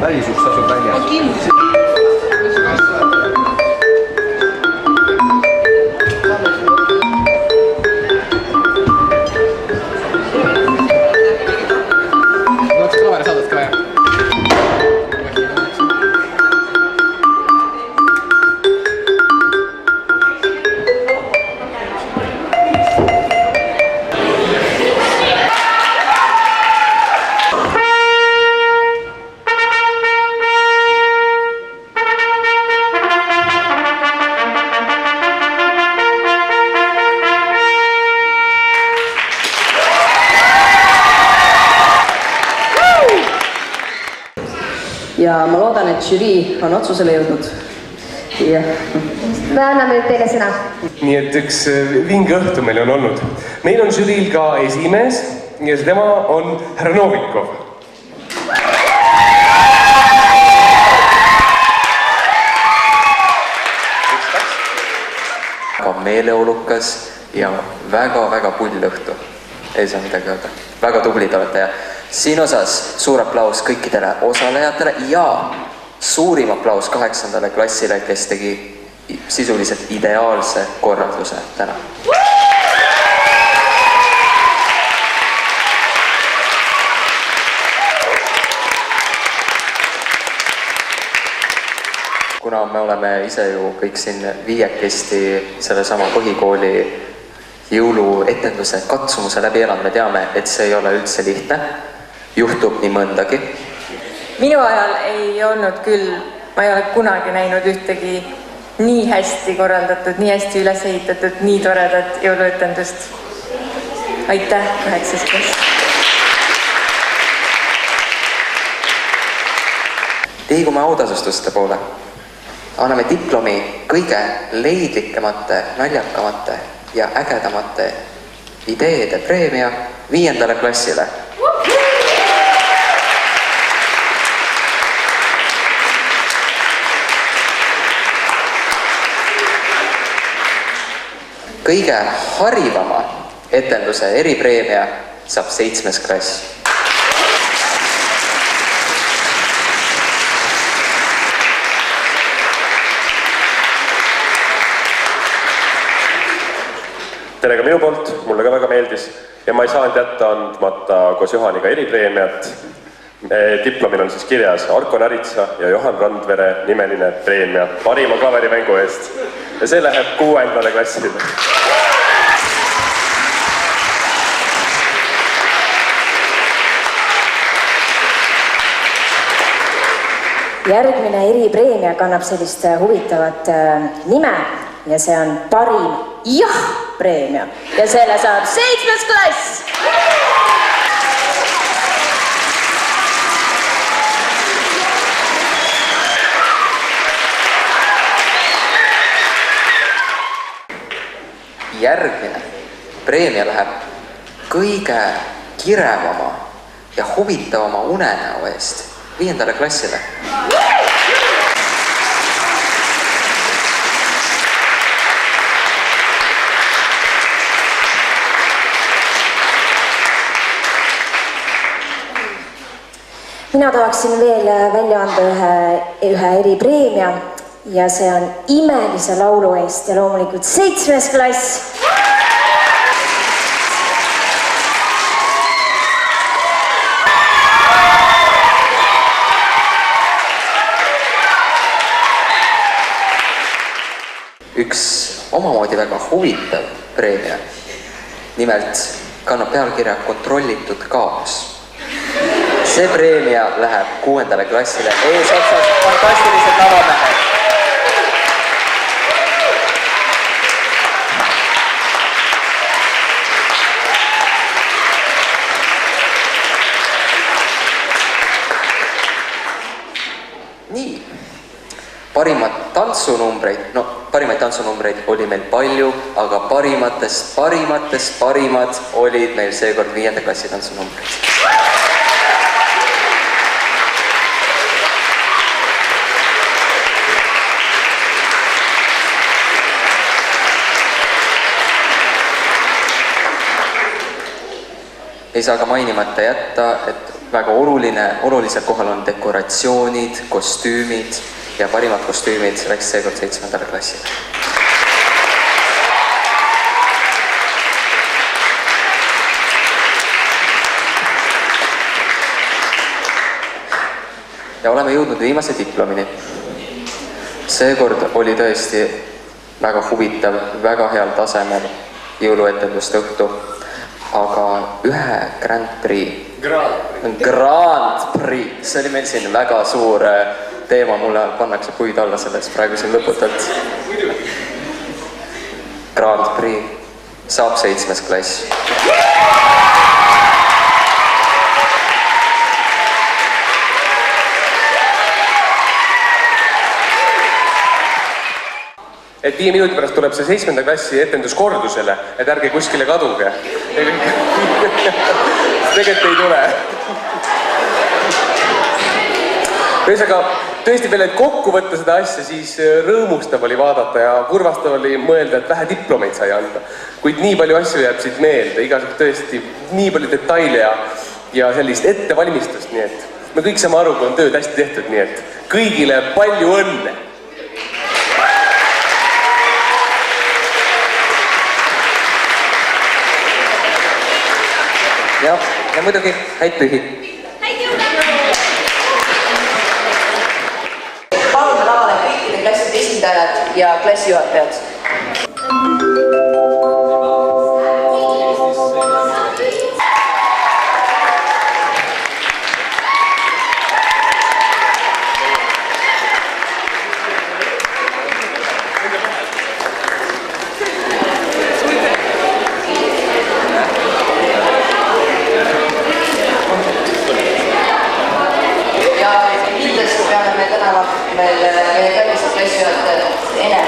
Speaker 11: Välisuks asub väljas.
Speaker 1: Ja ma loodan, et žürii on otsusele jõudnud.
Speaker 2: Me anname nüüd teile sõna.
Speaker 11: Nii et üks vinge õhtu meil on olnud. Meil on žüriil ka esimees ja tema on härra Novikov.
Speaker 22: Väga meeleolukas ja väga pull õhtu. Ei saa midagi öelda. Väga tublid olete ja siin osas suur aplaus kõikidele osalejatele ja suurim aplaus 8. klassile, kes tegi sisuliselt ideaalse korralduse täna. Kuna me oleme ise ju kõik siin viiekesti sellesama põhikooli jõuluetenduse katsumuse läbi elanud, me teame, et see ei ole üldse lihtne. Juhtub nii mõndagi.
Speaker 23: Minu ajal ei olnud küll, ma ei ole kunagi näinud ühtegi nii hästi korraldatud, nii hästi üles ehitatud, nii toredat jõuluetendust. Aitäh, 8. klass!
Speaker 22: Liigume autasustuste poole. Anname diplomi kõige leidlikemate, naljakamate ja ägedamate ideede preemia 5. klassile. kõige harivama etenduse eripreemia saab 7. klass.
Speaker 11: Tere ka minu poolt, mulle ka väga meeldis ja ma ei saanud jätta andmata koos Johaniga eripreemiat. Diplomil on siis kirjas Arko Näritsa ja Johan Randvere nimeline preemia parima kaverimängu eest ja see läheb 6. klassile.
Speaker 7: Järgmine eripreemia kannab sellist huvitavat nime ja see on parim jah-preemia ja selle saab 7. klass.
Speaker 22: Järgmine preemia läheb kõige kirevama ja huvitavama unenäo eest 5. klassile.
Speaker 7: Mina tahaksin veel välja anda ühe eripreemia ja see on imelise laulu eest ja loomulikult 7. klass.
Speaker 22: Üks omamoodi väga huvitav preemia. Nimelt kannab pealkirja Kontrollitud kaos. See preemia läheb 6. klassile eesotsas fantastilised lavamehed. Nii, parimaid tantsunumbreid oli meil palju, aga parimatest parimad olid meil seekord 5. klassi tantsunumbrid. Ei saa ka mainimata jätta, et väga olulisel kohal on dekoratsioonid, kostüümid ja parimad kostüümid läks seekord 7. klassile. Ja oleme jõudnud viimase diplomini. Seekord oli tõesti väga huvitav, väga heal tasemel jõuluetenduste õhtu. Aga ühe Grand Prix, see oli meil siin väga suur teema, mulle pannakse puid alla sellest praegu siin lõputalt. Grand Prix saab 7. klass.
Speaker 11: Et 5 minuti pärast tuleb see 7. klassi etendus kordusele, et ärge kuskile kaduge. Tegelikult ei tule. Ühesõnaga, tõesti veel, et kokku võtta seda asja, siis rõõmustav oli vaadata ja kurvastav oli mõelda, et vähe diplomeid sai anda. Kuid nii palju asju jääb siit meelde, igasugused tõesti nii palju detaile ja sellist ettevalmistust, nii et me kõik saame aru, kui on tööd hästi tehtud, nii et kõigile palju õnne!
Speaker 22: Ja muidugi häid pühi.
Speaker 1: Palume lavale kõikide klasside esindajad ja klassijuhatajad. Meie kallist klassijuhatajat Ene,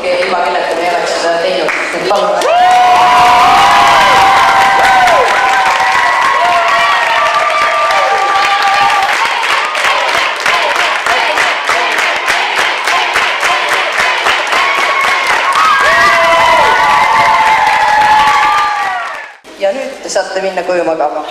Speaker 1: ilma
Speaker 10: minna koju magama.